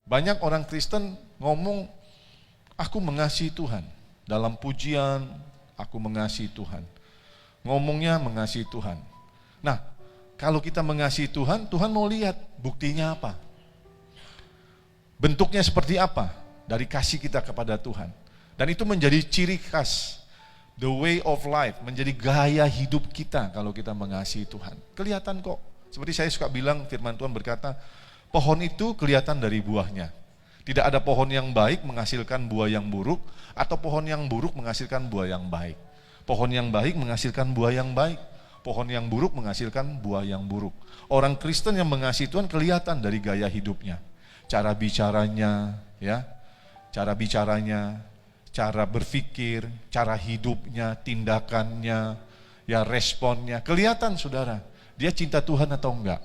Banyak orang Kristen ngomong, aku mengasihi Tuhan. Dalam pujian, aku mengasihi Tuhan. Ngomongnya mengasihi Tuhan. Nah, kalau kita mengasihi Tuhan, Tuhan mau lihat buktinya apa. Bentuknya seperti apa dari kasih kita kepada Tuhan. Dan itu menjadi ciri khas, the way of life, menjadi gaya hidup kita kalau kita mengasihi Tuhan. Kelihatan kok. Seperti saya suka bilang, firman Tuhan berkata, pohon itu kelihatan dari buahnya. Tidak ada pohon yang baik menghasilkan buah yang buruk, atau pohon yang buruk menghasilkan buah yang baik. Pohon yang baik menghasilkan buah yang baik. Pohon yang buruk menghasilkan buah yang buruk. Orang Kristen yang mengasihi Tuhan kelihatan dari gaya hidupnya. Cara bicaranya, ya, cara berpikir, cara hidupnya, tindakannya, ya responnya. Kelihatan saudara, dia cinta Tuhan atau enggak.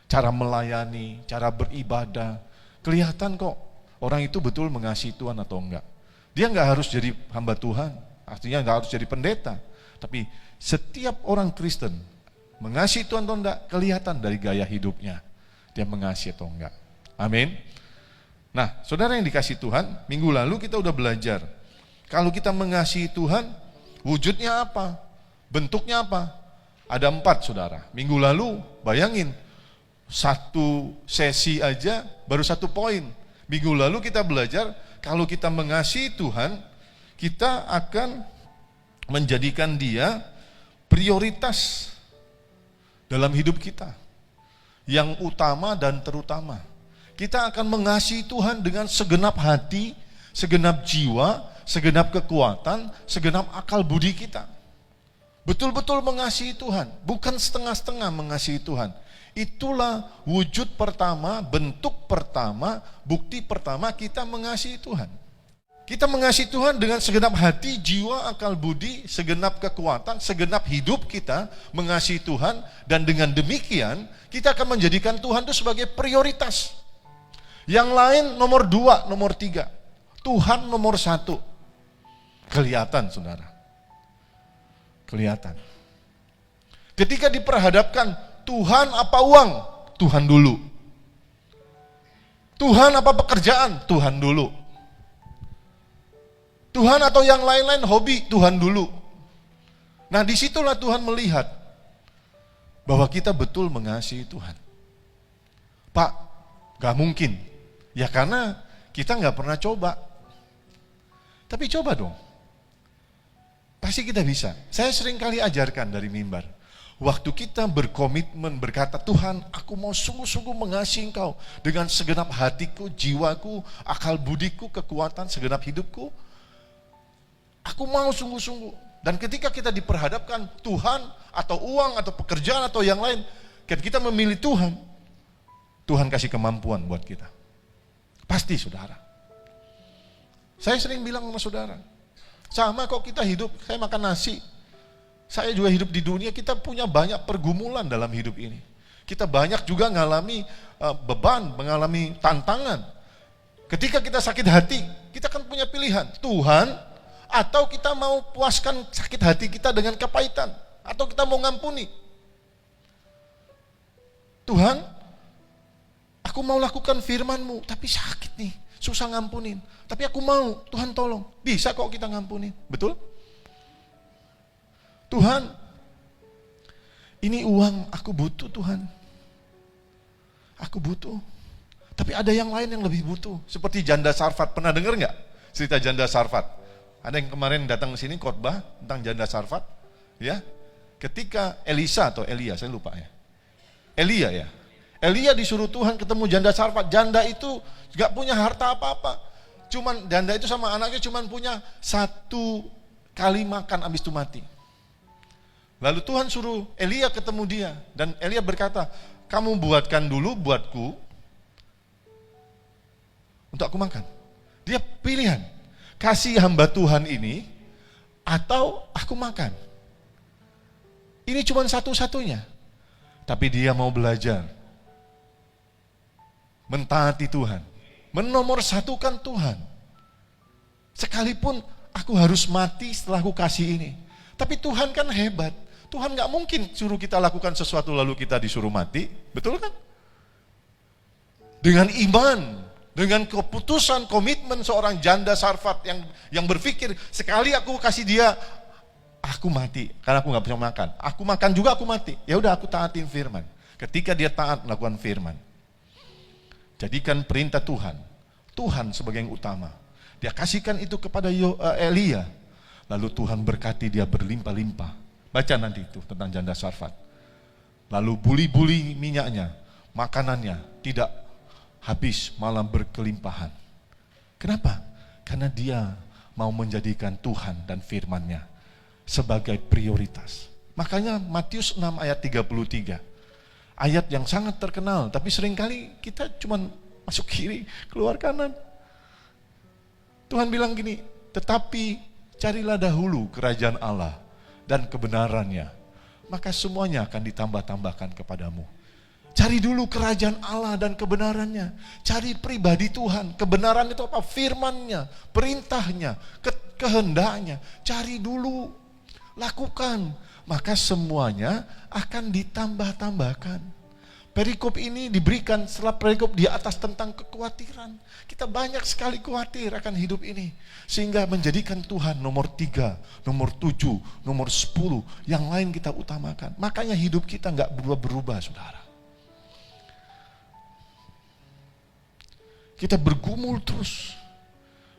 Cara melayani, cara beribadah, kelihatan kok orang itu betul mengasihi Tuhan atau enggak. Dia enggak harus jadi hamba Tuhan, artinya enggak harus jadi pendeta. Tapi setiap orang Kristen mengasihi Tuhan atau enggak, kelihatan dari gaya hidupnya. Dia mengasihi atau enggak. Amin. Nah, saudara yang dikasihi Tuhan, minggu lalu kita udah belajar. Kalau kita mengasihi Tuhan, wujudnya apa? Bentuknya apa? Ada 4 saudara. Minggu lalu, bayangin, satu sesi aja baru 1 poin. Minggu lalu kita belajar kalau kita mengasihi Tuhan, kita akan menjadikan dia prioritas dalam hidup kita. Yang utama dan terutama. Kita akan mengasihi Tuhan dengan segenap hati, segenap jiwa, segenap kekuatan, segenap akal budi kita. Betul-betul mengasihi Tuhan, bukan setengah-setengah mengasihi Tuhan. Itulah wujud pertama, bentuk pertama, bukti pertama kita mengasihi Tuhan. Kita mengasihi Tuhan dengan segenap hati, jiwa, akal budi, segenap kekuatan, segenap hidup kita mengasihi Tuhan. Dan dengan demikian kita akan menjadikan Tuhan itu sebagai prioritas. Yang lain nomor 2, nomor 3. Tuhan nomor 1. Kelihatan saudara. Kelihatan. Ketika diperhadapkan Tuhan apa uang? Tuhan dulu. Tuhan apa pekerjaan? Tuhan dulu. Tuhan atau yang lain-lain hobi? Tuhan dulu. Nah disitulah Tuhan melihat bahwa kita betul mengasihi Tuhan. Pak, gak mungkin. Ya karena kita gak pernah coba. Tapi coba dong. Pasti kita bisa. Saya sering kali ajarkan dari mimbar. Waktu kita berkomitmen berkata, Tuhan aku mau sungguh-sungguh mengasihi Engkau dengan segenap hatiku, jiwaku, akal budiku, kekuatan, segenap hidupku. Aku mau sungguh-sungguh. Dan ketika kita diperhadapkan Tuhan atau uang atau pekerjaan atau yang lain, ketika kita memilih Tuhan, Tuhan kasih kemampuan buat kita. Pasti saudara. Saya sering bilang sama saudara, sama kok kita hidup, saya makan nasi. Saya juga hidup di dunia, kita punya banyak pergumulan dalam hidup ini. Kita banyak juga mengalami beban, mengalami tantangan. Ketika kita sakit hati, kita kan punya pilihan, Tuhan atau kita mau puaskan sakit hati kita dengan kepahitan, atau kita mau ngampuni. Tuhan, aku mau lakukan firman-Mu, tapi sakit nih, susah ngampunin. Tapi aku mau, Tuhan tolong. Bisa kok kita ngampunin, betul? Tuhan, ini uang aku butuh Tuhan. Aku butuh. Tapi ada yang lain yang lebih butuh. Seperti janda Sarfat. Pernah dengar nggak cerita janda Sarfat? Ada yang kemarin datang ke sini khotbah tentang janda Sarfat. Ya, ketika Elisa atau Elia, saya lupa ya. Elia ya. Elia disuruh Tuhan ketemu janda Sarfat. Janda itu nggak punya harta apa-apa. Cuman janda itu sama anaknya cuman punya 1 kali makan habis itu mati. Lalu Tuhan suruh Elia ketemu dia. Dan Elia berkata, kamu buatkan dulu buatku untuk aku makan. Dia pilihan, kasih hamba Tuhan ini atau aku makan. Ini cuma satu-satunya. Tapi dia mau belajar mentaati Tuhan, menomorsatukan Tuhan. Sekalipun aku harus mati setelah aku kasih ini. Tapi Tuhan kan hebat. Tuhan gak mungkin suruh kita lakukan sesuatu lalu kita disuruh mati. Betul kan? Dengan iman, dengan keputusan, komitmen seorang janda Sarfat yang berpikir, sekali aku kasih dia, aku mati. Karena aku gak bisa makan. Aku makan juga aku mati. Ya udah aku taatin firman. Ketika dia taat melakukan firman. Jadikan perintah Tuhan. Tuhan sebagai yang utama. Dia kasihkan itu kepada Elia. Lalu Tuhan berkati dia berlimpah-limpah. Baca nanti itu tentang janda Sarfat. Lalu buli-buli minyaknya, makanannya tidak habis, malah berkelimpahan. Kenapa? Karena dia mau menjadikan Tuhan dan firman-Nya sebagai prioritas. Makanya Matius 6 ayat 33. Ayat yang sangat terkenal, tapi seringkali kita cuma masuk kiri, keluar kanan. Tuhan bilang gini, tetapi carilah dahulu kerajaan Allah dan kebenarannya, maka semuanya akan ditambah-tambahkan kepadamu. Cari dulu kerajaan Allah dan kebenarannya. Cari pribadi Tuhan. Kebenaran itu apa? Firman-Nya, perintahnya, kehendaknya. Cari dulu, lakukan, maka semuanya akan ditambah-tambahkan. Perikop ini diberikan setelah perikop di atas tentang kekhawatiran. Kita banyak sekali khawatir akan hidup ini. Sehingga menjadikan Tuhan nomor 3, nomor 7, nomor 10. Yang lain kita utamakan. Makanya hidup kita gak berubah-berubah, saudara. Kita bergumul terus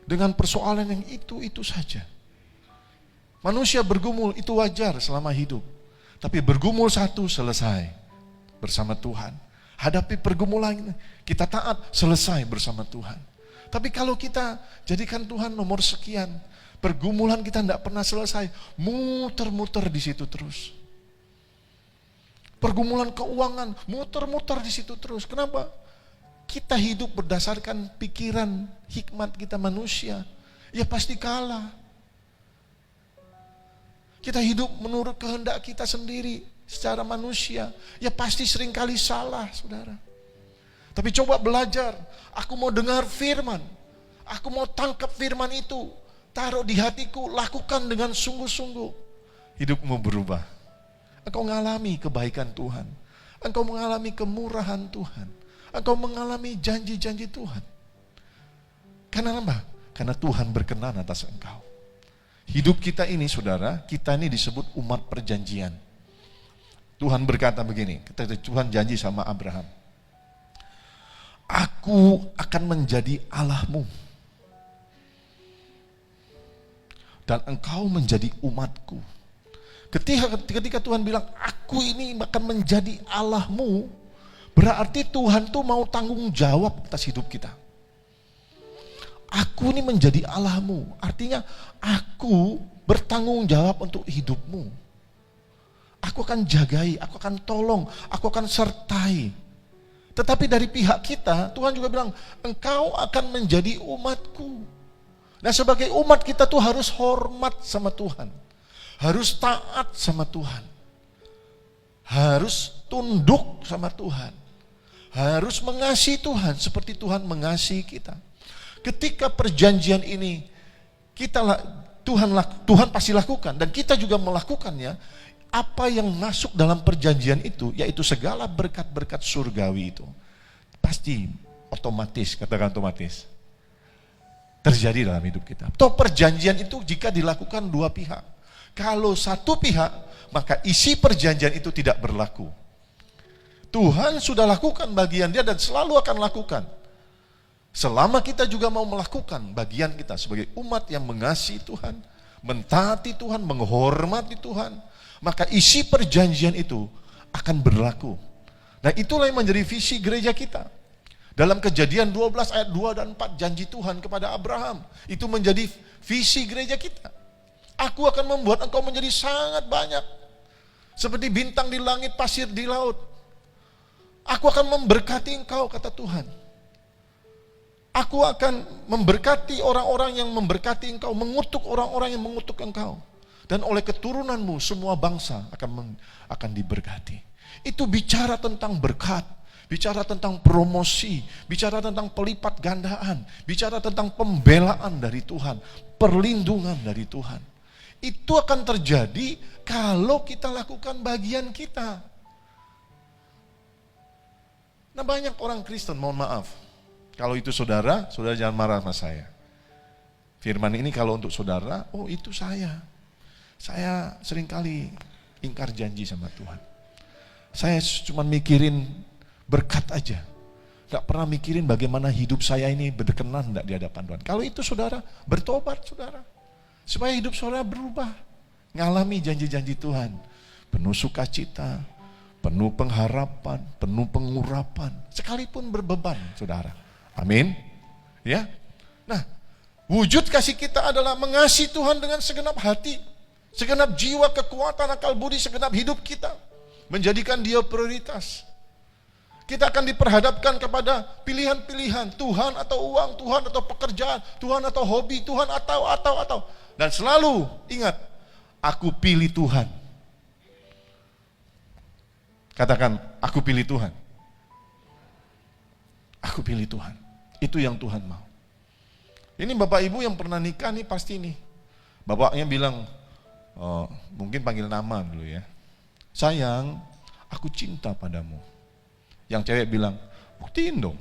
dengan persoalan yang itu saja. Manusia bergumul itu wajar selama hidup. Tapi bergumul satu selesai bersama Tuhan. Hadapi pergumulan kita taat selesai bersama Tuhan. Tapi kalau kita jadikan Tuhan nomor sekian, pergumulan kita tidak pernah selesai, muter-muter di situ terus. Pergumulan keuangan muter-muter di situ terus. Kenapa? Kita hidup berdasarkan pikiran hikmat kita manusia, ya pasti kalah. Kita hidup menurut kehendak kita sendiri secara manusia, ya pasti seringkali salah, saudara. Tapi coba belajar, aku mau dengar firman, aku mau tangkap firman itu, taruh di hatiku, lakukan dengan sungguh-sungguh. Hidupmu berubah. Engkau mengalami kebaikan Tuhan, engkau mengalami kemurahan Tuhan, engkau mengalami janji-janji Tuhan. Karena apa? Karena Tuhan berkenan atas engkau. Hidup kita ini, saudara, kita ini disebut umat perjanjian. Tuhan berkata begini, Tuhan janji sama Abraham, aku akan menjadi Allahmu dan engkau menjadi umatku. Ketika Tuhan bilang, aku ini akan menjadi Allahmu, berarti Tuhan tuh mau tanggung jawab atas hidup kita. Aku ini menjadi Allahmu, artinya aku bertanggung jawab untuk hidupmu. Aku akan jagai, aku akan tolong, aku akan sertai. Tetapi dari pihak kita, Tuhan juga bilang, engkau akan menjadi umatku. Nah sebagai umat kita tuh harus hormat sama Tuhan. Harus taat sama Tuhan. Harus tunduk sama Tuhan. Harus mengasihi Tuhan seperti Tuhan mengasihi kita. Ketika perjanjian ini Tuhan pasti lakukan dan kita juga melakukannya. Apa yang masuk dalam perjanjian itu, yaitu segala berkat-berkat surgawi itu, pasti otomatis, katakan otomatis, terjadi dalam hidup kita. Toh perjanjian itu jika dilakukan dua pihak. Kalau satu pihak maka isi perjanjian itu tidak berlaku. Tuhan sudah lakukan bagian dia dan selalu akan lakukan. Selama kita juga mau melakukan bagian kita sebagai umat yang mengasihi Tuhan, mentaati Tuhan, menghormati Tuhan, maka isi perjanjian itu akan berlaku. Nah, itulah yang menjadi visi gereja kita. Dalam Kejadian 12 ayat 2 dan 4, janji Tuhan kepada Abraham, itu menjadi visi gereja kita. Aku akan membuat engkau menjadi sangat banyak, seperti bintang di langit, pasir di laut. Aku akan memberkati engkau, kata Tuhan. Aku akan memberkati orang-orang yang memberkati engkau, mengutuk orang-orang yang mengutuk engkau. Dan oleh keturunanmu semua bangsa akan diberkati. Itu bicara tentang berkat, bicara tentang promosi, bicara tentang pelipat gandaan, bicara tentang pembelaan dari Tuhan, perlindungan dari Tuhan. Itu akan terjadi kalau kita lakukan bagian kita. Nah, banyak orang Kristen, mohon maaf, kalau itu saudara jangan marah sama saya. Firman ini kalau untuk saudara, oh itu saya seringkali ingkar janji sama Tuhan. Saya cuma mikirin berkat aja. Gak pernah mikirin bagaimana hidup saya ini berkenan enggak di hadapan Tuhan. Kalau itu saudara, bertobat saudara. Supaya hidup saudara berubah. Ngalami janji-janji Tuhan. Penuh sukacita, penuh pengharapan, penuh pengurapan. Sekalipun berbeban saudara. Amin. Ya. Nah, wujud kasih kita adalah mengasihi Tuhan dengan segenap hati, segenap jiwa, kekuatan, akal budi, segenap hidup kita. Menjadikan dia prioritas. Kita akan diperhadapkan kepada pilihan-pilihan, Tuhan atau uang, Tuhan atau pekerjaan, Tuhan atau hobi, Tuhan atau. Dan selalu ingat, aku pilih Tuhan. Katakan, aku pilih Tuhan. Aku pilih Tuhan. Itu yang Tuhan mau. Ini Bapak Ibu yang pernah nikah nih pasti nih. Bapaknya bilang, mungkin panggil nama dulu ya. Sayang, aku cinta padamu. Yang cewek bilang, buktiin dong.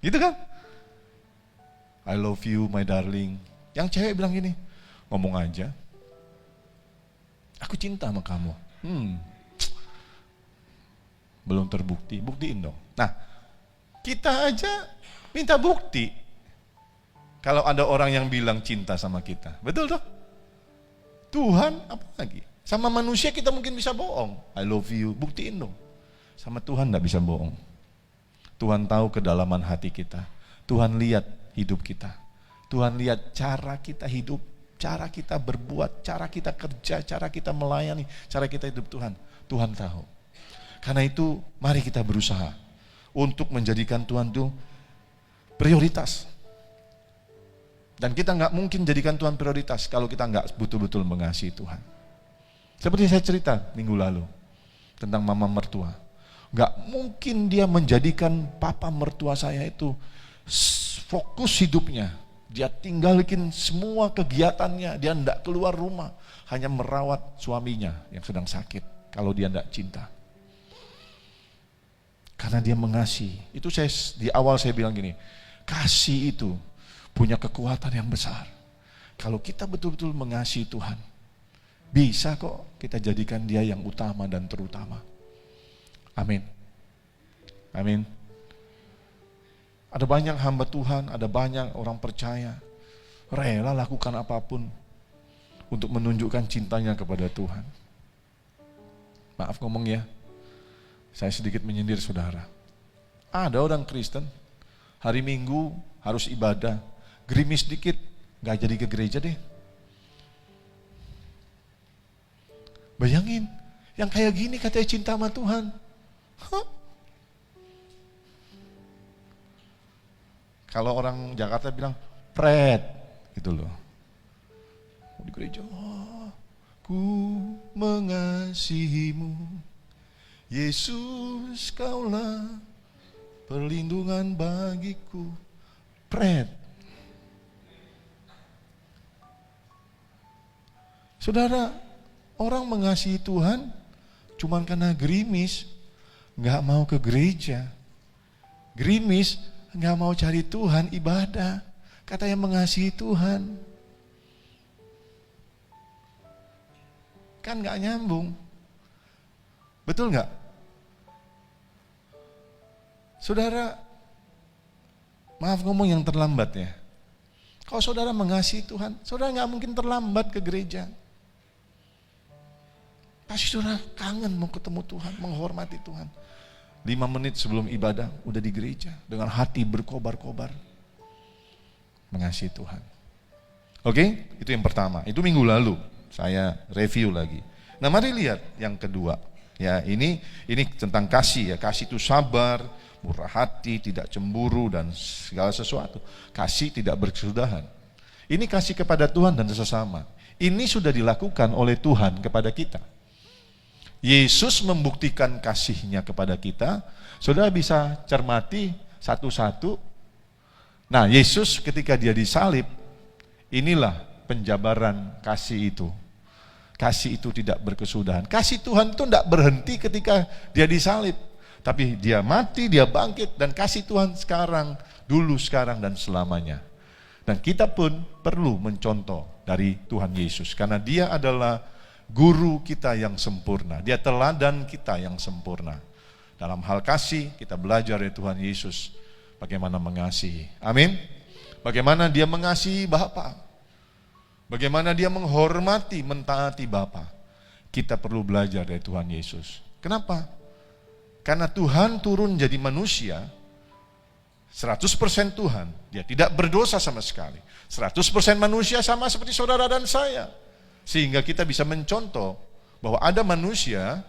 Gitu kan? I love you my darling. Yang cewek bilang gini, ngomong aja. Aku cinta sama kamu. Belum terbukti, buktiin dong. Nah, kita aja minta bukti. Kalau ada orang yang bilang cinta sama kita. Betul toh? Tuhan apa lagi? Sama manusia kita mungkin bisa bohong. I love you, buktiin dong. Sama Tuhan enggak bisa bohong. Tuhan tahu kedalaman hati kita. Tuhan lihat hidup kita. Tuhan lihat cara kita hidup, cara kita berbuat, cara kita kerja, cara kita melayani, cara kita hidup Tuhan. Tuhan tahu. Karena itu mari kita berusaha untuk menjadikan Tuhan itu prioritas. Dan kita nggak mungkin jadikan Tuhan prioritas kalau kita nggak betul-betul mengasihi Tuhan. Seperti saya cerita minggu lalu tentang mama mertua. Nggak mungkin dia menjadikan papa mertua saya itu fokus hidupnya. Dia tinggalin semua kegiatannya, dia nggak keluar rumah, hanya merawat suaminya yang sedang sakit kalau dia nggak cinta. Karena dia mengasihi. Itu saya di awal saya bilang gini, kasih itu punya kekuatan yang besar. Kalau kita betul-betul mengasihi Tuhan, bisa kok kita jadikan dia yang utama dan terutama. Amin. Amin. Ada banyak hamba Tuhan, ada banyak orang percaya, rela lakukan apapun untuk menunjukkan cintanya kepada Tuhan. Maaf ngomong ya, saya sedikit menyindir saudara. Ada orang Kristen, hari Minggu harus ibadah, gerimis dikit, gak jadi ke gereja deh. Bayangin, yang kayak gini katanya cinta sama Tuhan. Kalau orang Jakarta bilang, pret, gitu loh. Di gereja, ku mengasihimu, Yesus kaulah perlindungan bagiku. Pret. Saudara, orang mengasihi Tuhan cuman karena gerimis, gak mau ke gereja. Gerimis, gak mau cari Tuhan, ibadah. Katanya mengasihi Tuhan. Kan nggak nyambung. Betul nggak? Saudara, maaf ngomong yang terlambat ya. Kalau saudara mengasihi Tuhan, saudara nggak mungkin terlambat ke gereja. Pasti saudara kangen mau ketemu Tuhan, menghormati Tuhan. 5 menit sebelum ibadah udah di gereja dengan hati berkobar-kobar mengasihi Tuhan. Oke, itu yang pertama. Itu minggu lalu saya review lagi. Nah, mari lihat yang kedua. Ya, ini tentang kasih ya. Kasih itu sabar, murah hati, tidak cemburu dan segala sesuatu. Kasih tidak berkesudahan. Ini kasih kepada Tuhan dan sesama. Ini sudah dilakukan oleh Tuhan kepada kita. Yesus membuktikan kasihnya kepada kita. Saudara bisa cermati satu-satu. Nah, Yesus ketika dia disalib, inilah penjabaran kasih itu. Kasih itu tidak berkesudahan. Kasih Tuhan itu tidak berhenti ketika dia disalib. Tapi dia mati, dia bangkit, dan kasih Tuhan sekarang, dulu, sekarang, dan selamanya. Dan kita pun perlu mencontoh dari Tuhan Yesus. Karena dia adalah guru kita yang sempurna. Dia teladan kita yang sempurna. Dalam hal kasih, kita belajar dari Tuhan Yesus bagaimana mengasihi. Amin. Bagaimana dia mengasihi Bapa. Bagaimana dia menghormati, mentaati Bapa. Kita perlu belajar dari Tuhan Yesus. Kenapa? Karena Tuhan turun jadi manusia, 100% Tuhan. Dia tidak berdosa sama sekali. 100% manusia sama seperti saudara dan saya. Sehingga kita bisa mencontoh bahwa ada manusia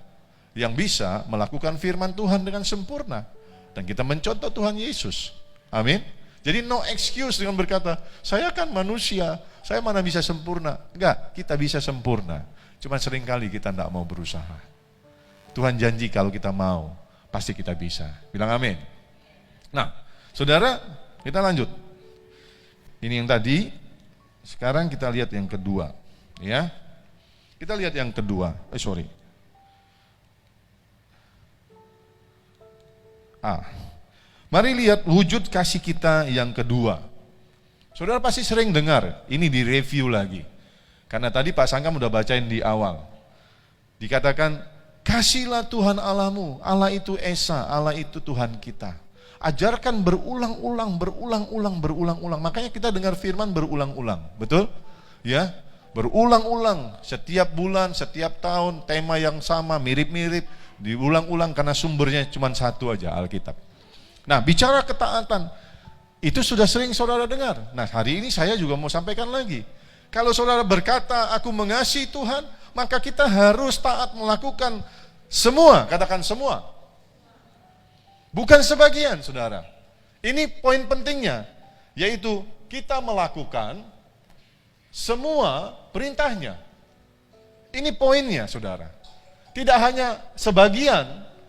yang bisa melakukan firman Tuhan dengan sempurna. Dan kita mencontoh Tuhan Yesus. Amin. Jadi no excuse dengan berkata, saya kan manusia, saya mana bisa sempurna. Enggak, kita bisa sempurna. Cuma seringkali kita tidak mau berusaha. Tuhan janji kalau kita mau, pasti kita bisa. Bilang amin. Nah, saudara, kita lanjut. Ini yang tadi, sekarang kita lihat yang kedua. Ya, kita lihat yang kedua. Mari lihat wujud kasih kita yang kedua. Saudara pasti sering dengar, ini direview lagi. Karena tadi Pak Sangkam udah bacain di awal. Dikatakan, kasihlah Tuhan Allahmu, Allah itu Esa, Allah itu Tuhan kita. Ajarkan berulang-ulang. Makanya kita dengar firman berulang-ulang, betul? Ya. Berulang-ulang, setiap bulan, setiap tahun, tema yang sama, mirip-mirip, diulang-ulang karena sumbernya cuma satu aja, Alkitab. Nah, bicara ketaatan, itu sudah sering saudara dengar. Nah, hari ini saya juga mau sampaikan lagi. Kalau saudara berkata, aku mengasihi Tuhan, maka kita harus taat melakukan semua, katakan semua. Bukan sebagian, saudara. Ini poin pentingnya, yaitu kita melakukan semua perintahnya. Ini poinnya, saudara. Tidak hanya sebagian,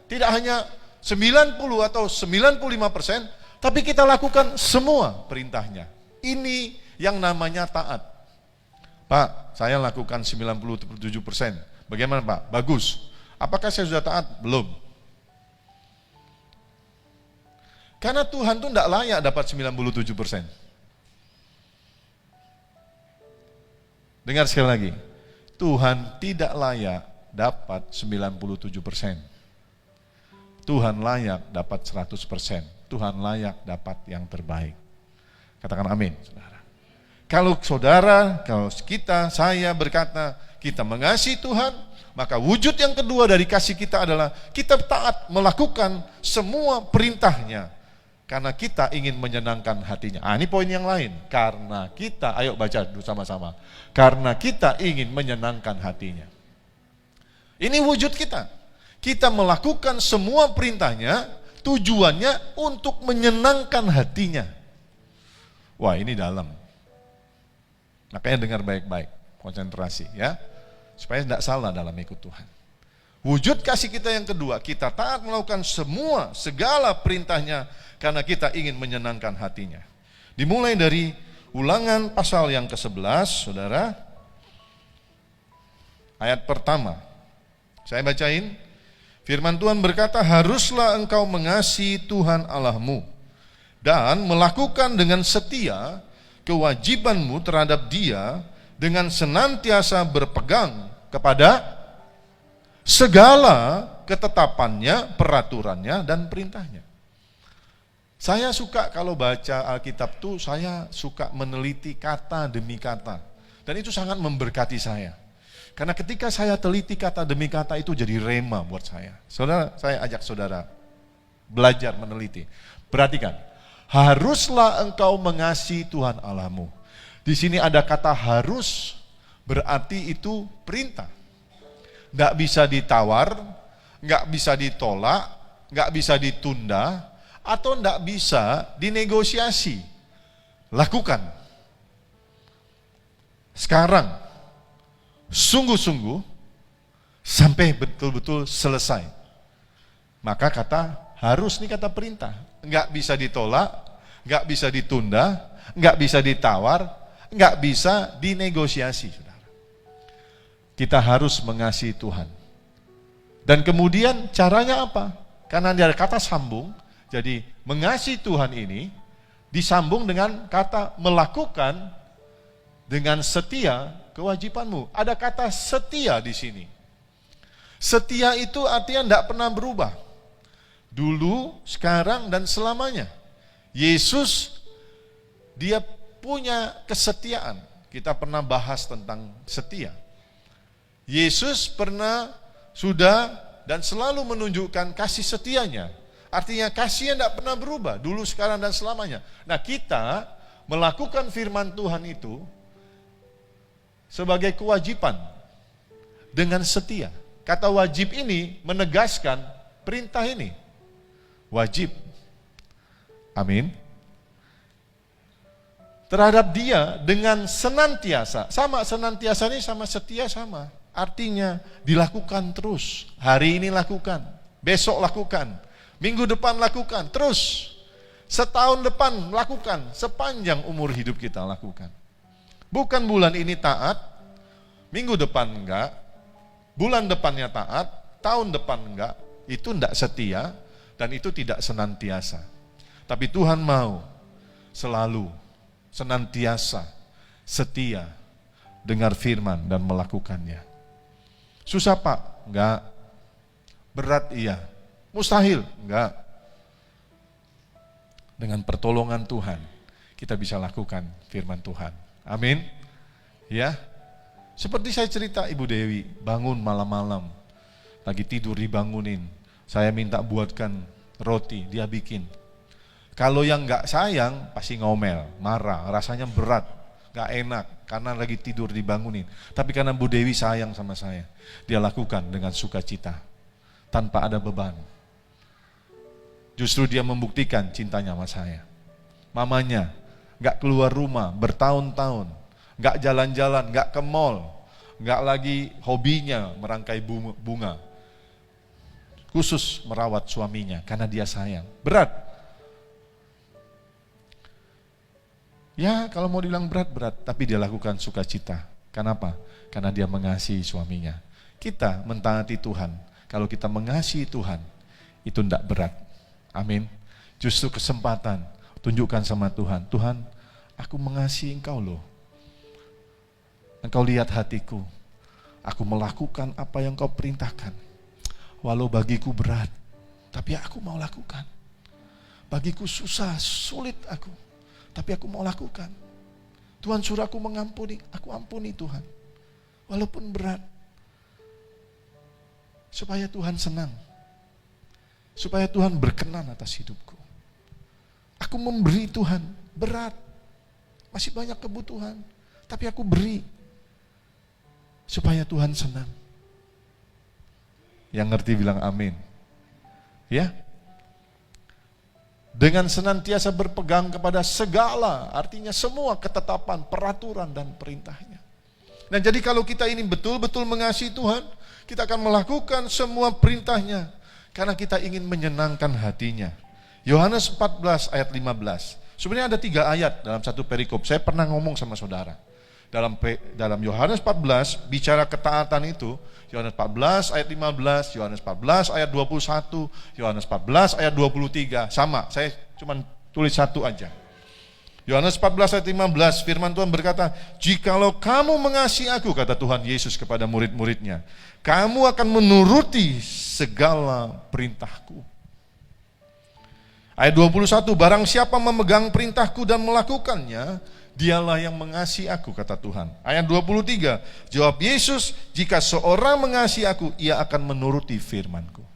tidak hanya 90 atau 95%, tapi kita lakukan semua perintahnya. Ini yang namanya taat. Pak, saya lakukan 97%. Bagaimana Pak? Bagus. Apakah saya sudah taat? Belum. Karena Tuhan itu tidak layak dapat 97%. Dengar sekali lagi, Tuhan tidak layak dapat 97%. Tuhan layak dapat 100%. Tuhan layak dapat yang terbaik. Katakan amin, saudara. Kalau kita, saya berkata, kita mengasihi Tuhan, maka wujud yang kedua dari kasih kita adalah kita taat melakukan semua perintahnya. Karena kita ingin menyenangkan hatinya. Ini poin yang lain. Karena kita, ayo baca dulu sama-sama. Karena kita ingin menyenangkan hatinya. Ini wujud kita. Kita melakukan semua perintahnya, tujuannya untuk menyenangkan hatinya. Wah, ini dalam. Makanya dengar baik-baik, konsentrasi ya. Supaya tidak salah dalam ikut Tuhan. Wujud kasih kita yang kedua, kita taat melakukan segala perintahnya, karena kita ingin menyenangkan hatinya. Dimulai dari Ulangan pasal yang ke-11, saudara. Ayat pertama. Saya bacain. Firman Tuhan berkata, haruslah engkau mengasihi Tuhan Allahmu dan melakukan dengan setia kewajibanmu terhadap Dia dengan senantiasa berpegang kepada segala ketetapannya, peraturannya, dan perintahnya. Saya suka kalau baca Alkitab tuh, saya suka meneliti kata demi kata. Dan itu sangat memberkati saya. Karena ketika saya teliti kata demi kata itu jadi rema buat saya. Saudara, saya ajak saudara belajar meneliti. Perhatikan, haruslah engkau mengasihi Tuhan Allahmu. Di sini ada kata harus, berarti itu perintah. Nggak bisa ditawar, nggak bisa ditolak, nggak bisa ditunda, atau nggak bisa dinegosiasi. Lakukan. Sekarang, sungguh-sungguh, sampai betul-betul selesai. Maka kata harus, ini kata perintah. Nggak bisa ditolak, nggak bisa ditunda, nggak bisa ditawar, nggak bisa dinegosiasi. Saudara. Kita harus mengasihi Tuhan. Dan kemudian caranya apa? Karena ada kata sambung, jadi mengasihi Tuhan ini disambung dengan kata melakukan dengan setia kewajibanmu. Ada kata setia di sini. Setia itu artinya tidak pernah berubah. Dulu, sekarang, dan selamanya. Yesus, dia punya kesetiaan. Kita pernah bahas tentang setia. Yesus pernah, sudah, dan selalu menunjukkan kasih setianya. Artinya kasihnya tidak pernah berubah, dulu, sekarang, dan selamanya. Nah, kita melakukan firman Tuhan itu sebagai kewajiban dengan setia. Kata wajib ini menegaskan perintah ini. Wajib. Amin. Terhadap dia dengan senantiasa. Sama, senantiasa ini sama setia sama. Artinya dilakukan terus. Hari ini lakukan, besok lakukan, minggu depan lakukan, terus. Setahun depan lakukan, sepanjang umur hidup kita lakukan. Bukan bulan ini taat, minggu depan enggak, bulan depannya taat, tahun depan enggak. Itu enggak setia dan itu tidak senantiasa. Tapi Tuhan mau selalu, senantiasa, setia, dengar firman dan melakukannya. Susah Pak? Enggak. Berat iya. Mustahil? Enggak. Dengan pertolongan Tuhan, kita bisa lakukan firman Tuhan. Amin. Ya. Seperti saya cerita Ibu Dewi, bangun malam-malam, lagi tidur dibangunin. Saya minta buatkan roti, dia bikin. Kalau yang enggak sayang, pasti ngomel, marah, rasanya berat, enggak enak, karena lagi tidur dibangunin. Tapi karena Bu Dewi sayang sama saya, dia lakukan dengan sukacita, tanpa ada beban. Justru dia membuktikan cintanya sama saya. Mamanya gak keluar rumah bertahun-tahun, gak jalan-jalan, gak ke mall, gak lagi hobinya merangkai bunga. Khusus merawat suaminya karena dia sayang. Berat. Ya kalau mau dibilang berat, tapi dia lakukan sukacita. Kenapa? Karena dia mengasihi suaminya. Kita mentaati Tuhan. Kalau kita mengasihi Tuhan, itu tidak berat. Amin. Justru kesempatan, tunjukkan sama Tuhan, Tuhan, aku mengasihi Engkau loh. Engkau lihat hatiku, aku melakukan apa yang Kau perintahkan. Walau bagiku berat, tapi aku mau lakukan. Bagiku susah, sulit aku, tapi aku mau lakukan. Tuhan suruh aku mengampuni, aku ampuni Tuhan. Walaupun berat, supaya Tuhan senang. Supaya Tuhan berkenan atas hidupku. Aku memberi Tuhan, berat. Masih banyak kebutuhan, tapi aku beri. Supaya Tuhan senang. Yang ngerti bilang amin. Ya. Dengan senantiasa berpegang kepada segala, artinya semua ketetapan, peraturan, dan perintahnya. Nah jadi kalau kita ini betul-betul mengasihi Tuhan, kita akan melakukan semua perintahnya. Karena kita ingin menyenangkan hatinya. Yohanes 14 ayat 15. Sebenarnya ada 3 ayat dalam satu perikop. Saya pernah ngomong sama saudara. Dalam Yohanes 14 bicara ketaatan itu. Yohanes 14 ayat 15, Yohanes 14 ayat 21, Yohanes 14 ayat 23. Sama, saya cuma tulis satu aja. Yohanes 14 ayat 15, firman Tuhan berkata, jikalau kamu mengasihi aku, kata Tuhan Yesus kepada murid-muridnya, kamu akan menuruti segala perintahku. Ayat 21, barang siapa memegang perintahku dan melakukannya, dialah yang mengasihi aku, kata Tuhan. Ayat 23, jawab Yesus, jika seorang mengasihi aku, ia akan menuruti firmanku.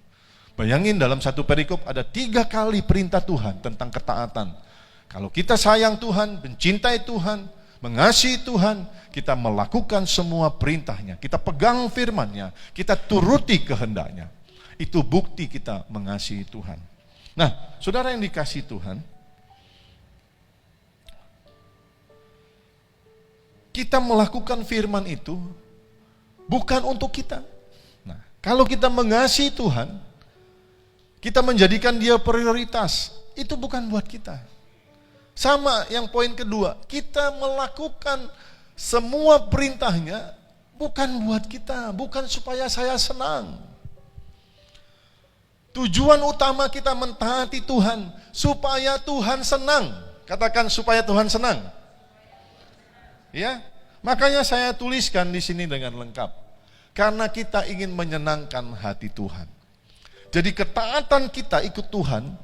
Bayangin dalam satu perikop ada 3 kali perintah Tuhan tentang ketaatan. Kalau kita sayang Tuhan, mencintai Tuhan, mengasihi Tuhan, kita melakukan semua perintahnya, kita pegang firman-Nya, kita turuti kehendak-Nya. Itu bukti kita mengasihi Tuhan. Nah, saudara yang dikasihi Tuhan, kita melakukan firman itu bukan untuk kita. Nah, kalau kita mengasihi Tuhan, kita menjadikan Dia prioritas, itu bukan buat kita. Sama yang poin kedua, kita melakukan semua perintahnya bukan buat kita, bukan supaya saya senang. Tujuan utama kita mentaati Tuhan, supaya Tuhan senang. Katakan supaya Tuhan senang. Ya, makanya saya tuliskan di sini dengan lengkap. Karena kita ingin menyenangkan hati Tuhan. Jadi ketaatan kita ikut Tuhan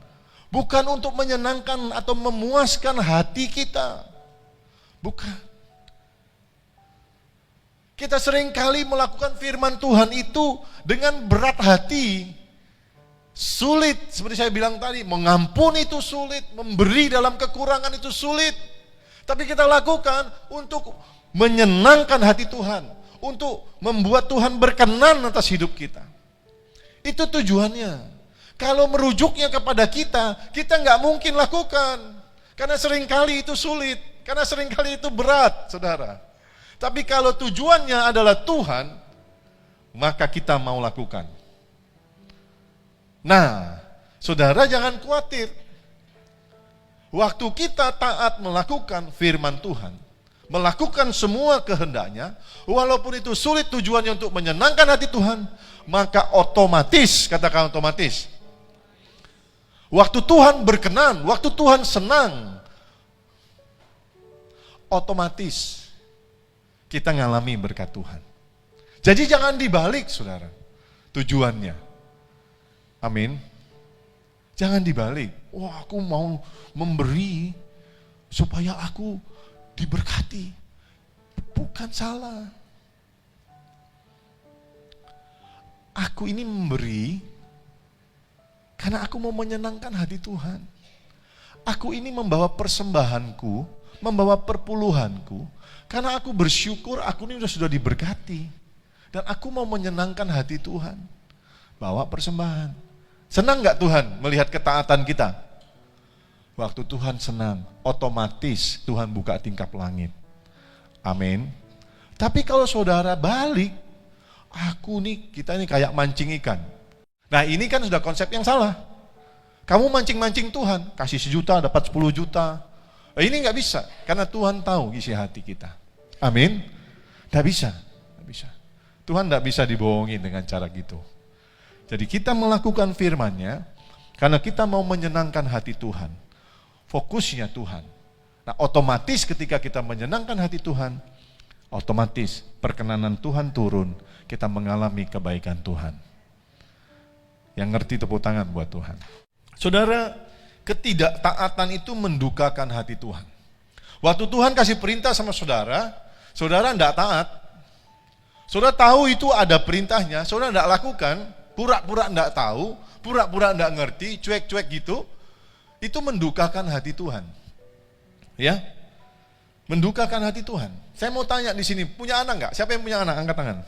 bukan untuk menyenangkan atau memuaskan hati kita. Bukan. Kita seringkali melakukan firman Tuhan itu dengan berat hati. Sulit, seperti saya bilang tadi, mengampuni itu sulit, memberi dalam kekurangan itu sulit. Tapi kita lakukan untuk menyenangkan hati Tuhan, untuk membuat Tuhan berkenan atas hidup kita. Itu tujuannya. Kalau merujuknya kepada kita nggak mungkin lakukan. Karena seringkali itu sulit, karena seringkali itu berat, saudara. Tapi kalau tujuannya adalah Tuhan, maka kita mau lakukan. Nah, saudara jangan khawatir. Waktu kita taat melakukan firman Tuhan, melakukan semua kehendak-Nya, walaupun itu sulit tujuannya untuk menyenangkan hati Tuhan, maka otomatis, katakan otomatis, waktu Tuhan berkenan, waktu Tuhan senang, otomatis kita ngalami berkat Tuhan. Jadi jangan dibalik, saudara, tujuannya. Amin. Jangan dibalik. Wah, aku mau memberi supaya aku diberkati. Bukan salah. Aku ini memberi karena aku mau menyenangkan hati Tuhan. Aku ini membawa persembahanku, membawa perpuluhanku, karena aku bersyukur aku ini sudah diberkati. Dan aku mau menyenangkan hati Tuhan. Bawa persembahan. Senang gak Tuhan melihat ketaatan kita? Waktu Tuhan senang, otomatis Tuhan buka tingkap langit. Amin. Tapi kalau saudara balik, kita ini kayak mancing ikan. Nah ini kan sudah konsep yang salah. Kamu mancing-mancing Tuhan, kasih 1 juta dapat 10 juta. Ini nggak bisa, karena Tuhan tahu isi hati kita. Amin. Nggak bisa. Tuhan nggak bisa dibohongin dengan cara gitu. Jadi kita melakukan firman-Nya karena kita mau menyenangkan hati Tuhan. Fokusnya Tuhan. Nah otomatis ketika kita menyenangkan hati Tuhan, otomatis perkenanan Tuhan turun, kita mengalami kebaikan Tuhan. Yang ngerti tepuk tangan buat Tuhan. Saudara, ketidaktaatan itu mendukakan hati Tuhan. Waktu Tuhan kasih perintah sama saudara, saudara enggak taat. Saudara tahu itu ada perintahnya, saudara enggak lakukan, pura-pura enggak tahu, pura-pura enggak ngerti, cuek-cuek gitu, itu mendukakan hati Tuhan. Ya? Mendukakan hati Tuhan. Saya mau tanya di sini, punya anak enggak? Siapa yang punya anak? Angkat tangan.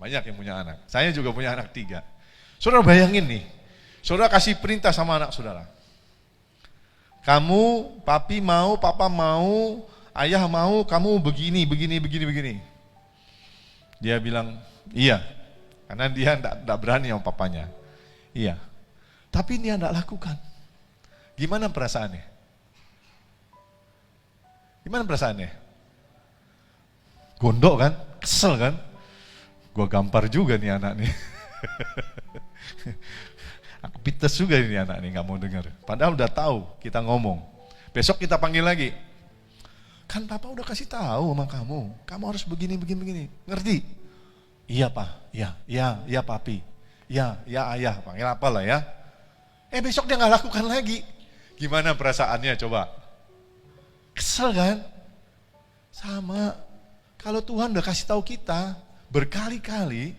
Banyak yang punya anak. Saya juga punya anak 3. Saudara bayangin nih, saudara kasih perintah sama anak saudara. Kamu, papi mau, papa mau, ayah mau, kamu begini. Dia bilang, iya. Karena dia tidak berani sama papanya. Iya. Tapi dia tidak lakukan. Gimana perasaannya? Gondok kan? Kesel kan? Gua gampar juga nih anak nih. Aku pites juga ini anak nih, gak mau dengar. Padahal udah tahu kita ngomong. Besok kita panggil lagi. Kan papa udah kasih tahu sama kamu harus begini. Ngerti? Iya pak, iya papi, iya ayah, panggil apalah ya. Besok dia nggak lakukan lagi. Gimana perasaannya coba? Kesel kan? Sama. Kalau Tuhan udah kasih tahu kita berkali-kali,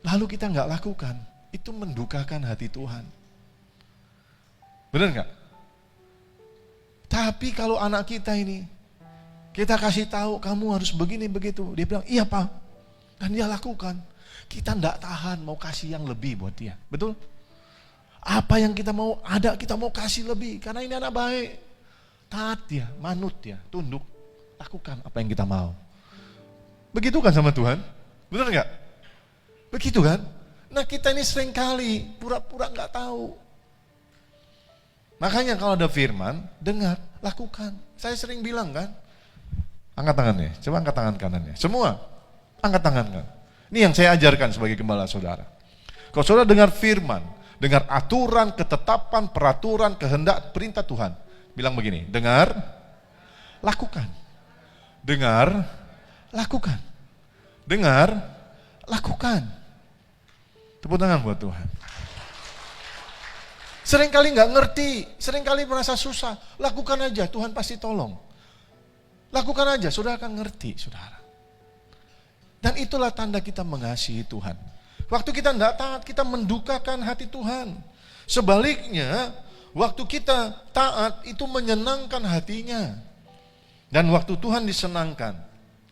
lalu kita nggak lakukan, itu mendukakan hati Tuhan. Benar nggak? Tapi kalau anak kita ini, kita kasih tahu kamu harus begini begitu, dia bilang iya pak, dan dia lakukan. Kita nggak tahan mau kasih yang lebih buat dia, betul? Apa yang kita mau ada, kita mau kasih lebih, karena ini anak baik. Taat dia, manut dia, tunduk, lakukan apa yang kita mau. Begitu kan sama Tuhan? Benar nggak? Begitu kan? Nah kita ini seringkali pura-pura nggak tahu. Makanya kalau ada firman, dengar, lakukan. Saya sering bilang kan, angkat tangannya, coba angkat tangan kanannya. Semua, angkat tangan kan. Ini yang saya ajarkan sebagai gembala saudara. Kalau saudara dengar firman, dengar aturan, ketetapan, peraturan, kehendak, perintah Tuhan. Bilang begini, dengar, lakukan. Dengar, lakukan. Dengar, lakukan. Tepuk tangan buat Tuhan. Seringkali nggak ngerti, seringkali merasa susah. Lakukan aja, Tuhan pasti tolong. Lakukan aja, saudara akan ngerti, saudara. Dan itulah tanda kita mengasihi Tuhan. Waktu kita tidak taat, kita mendukakan hati Tuhan. Sebaliknya, waktu kita taat itu menyenangkan hatinya. Dan waktu Tuhan disenangkan,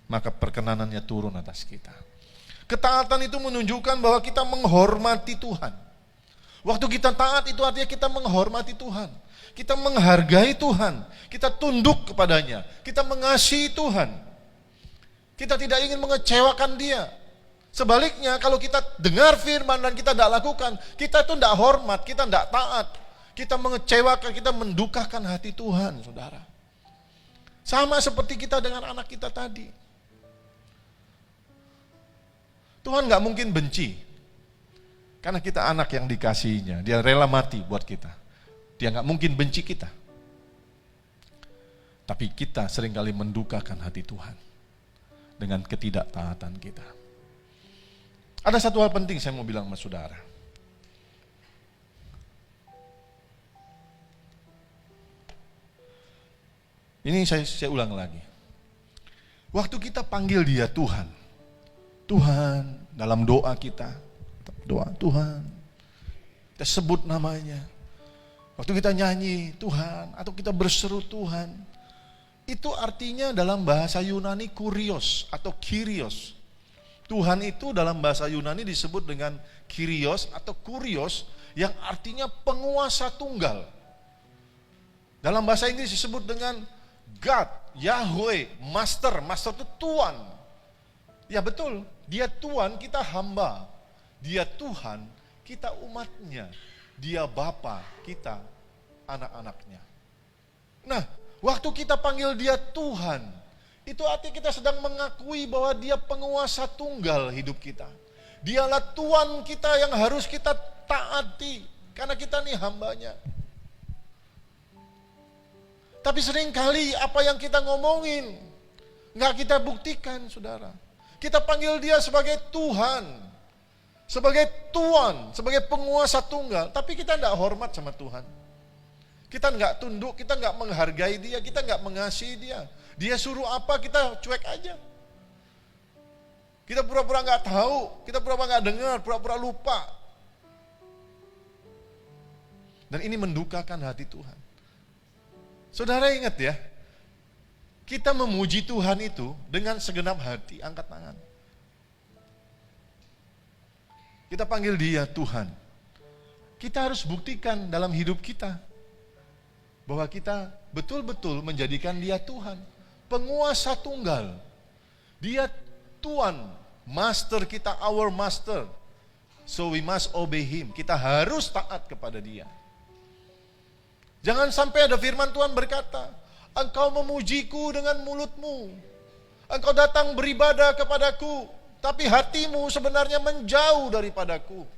maka perkenanannya turun atas kita. Ketaatan itu menunjukkan bahwa kita menghormati Tuhan. Waktu kita taat itu artinya kita menghormati Tuhan. Kita menghargai Tuhan. Kita tunduk kepadanya. Kita mengasihi Tuhan. Kita tidak ingin mengecewakan dia. Sebaliknya kalau kita dengar firman dan kita tidak lakukan, kita itu tidak hormat, kita tidak taat. Kita mengecewakan, kita mendukakan hati Tuhan, saudara. Sama seperti kita dengan anak kita tadi. Tuhan gak mungkin benci. Karena kita anak yang dikasihinya, dia rela mati buat kita. Dia gak mungkin benci kita. Tapi kita seringkali mendukakan hati Tuhan dengan ketidaktaatan kita. Ada satu hal penting saya mau bilang sama saudara. Ini saya ulang lagi. Waktu kita panggil dia Tuhan, Tuhan dalam doa kita, doa Tuhan, kita sebut namanya. Waktu kita nyanyi Tuhan, atau kita berseru Tuhan, itu artinya dalam bahasa Yunani kurios atau kyrios. Tuhan itu dalam bahasa Yunani disebut dengan kyrios atau kurios yang artinya penguasa tunggal. Dalam bahasa Inggris disebut dengan God, Yahweh, Master. Master itu Tuan. Ya betul, dia Tuan, kita hamba. Dia Tuhan, kita umatnya. Dia Bapa, kita anak-anaknya. Nah, waktu kita panggil dia Tuhan, itu artinya kita sedang mengakui bahwa dia penguasa tunggal hidup kita. Dialah Tuan kita yang harus kita taati, karena kita nih hambanya. Tapi seringkali apa yang kita ngomongin, nggak kita buktikan, saudara. Kita panggil dia sebagai Tuhan, sebagai Tuan, sebagai penguasa tunggal. Tapi kita nggak hormat sama Tuhan. Kita nggak tunduk, kita nggak menghargai dia, kita nggak mengasihi dia. Dia suruh apa, kita cuek aja. Kita pura-pura nggak tahu, kita pura-pura nggak dengar, pura-pura lupa. Dan ini mendukakan hati Tuhan. Saudara ingat ya, kita memuji Tuhan itu dengan segenap hati, angkat tangan. Kita panggil dia Tuhan. Kita harus buktikan dalam hidup kita bahwa kita betul-betul menjadikan dia Tuhan, penguasa tunggal. Dia Tuan, Master kita, our Master. So we must obey him. Kita harus taat kepada dia. Jangan sampai ada firman Tuhan berkata, engkau memujiku dengan mulutmu, engkau datang beribadah kepadaku, tapi hatimu sebenarnya menjauh daripadaku.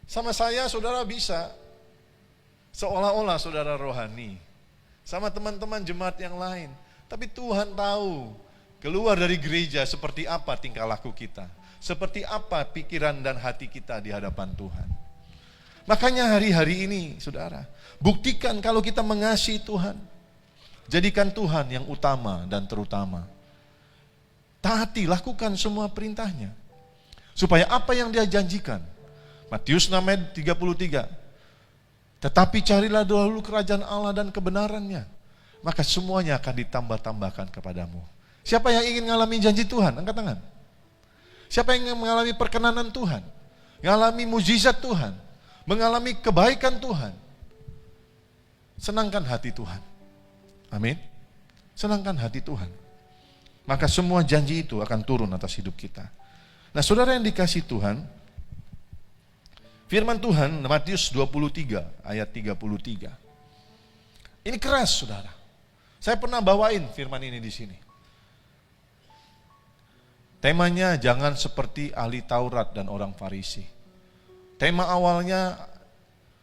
Sama saya saudara bisa, seolah-olah saudara rohani. Sama teman-teman jemaat yang lain. Tapi Tuhan tahu, keluar dari gereja seperti apa tingkah laku kita. Seperti apa pikiran dan hati kita di hadapan Tuhan. Makanya hari-hari ini saudara, buktikan kalau kita mengasihi Tuhan. Jadikan Tuhan yang utama dan terutama. Taati, lakukan semua perintahnya. Supaya apa yang dia janjikan. Matius 6 ayat 33. Tetapi carilah dahulu kerajaan Allah dan kebenarannya. Maka semuanya akan ditambah-tambahkan kepadamu. Siapa yang ingin mengalami janji Tuhan? Angkat tangan. Siapa yang ingin mengalami perkenanan Tuhan? Mengalami mujizat Tuhan? Mengalami kebaikan Tuhan? Senangkan hati Tuhan. Amin. Senangkan hati Tuhan. Maka semua janji itu akan turun atas hidup kita. Nah saudara yang dikasih Tuhan, firman Tuhan Matius 23 ayat 33. Ini keras saudara. Saya pernah bawain firman ini di sini. Temanya jangan seperti ahli Taurat dan orang Farisi. Tema awalnya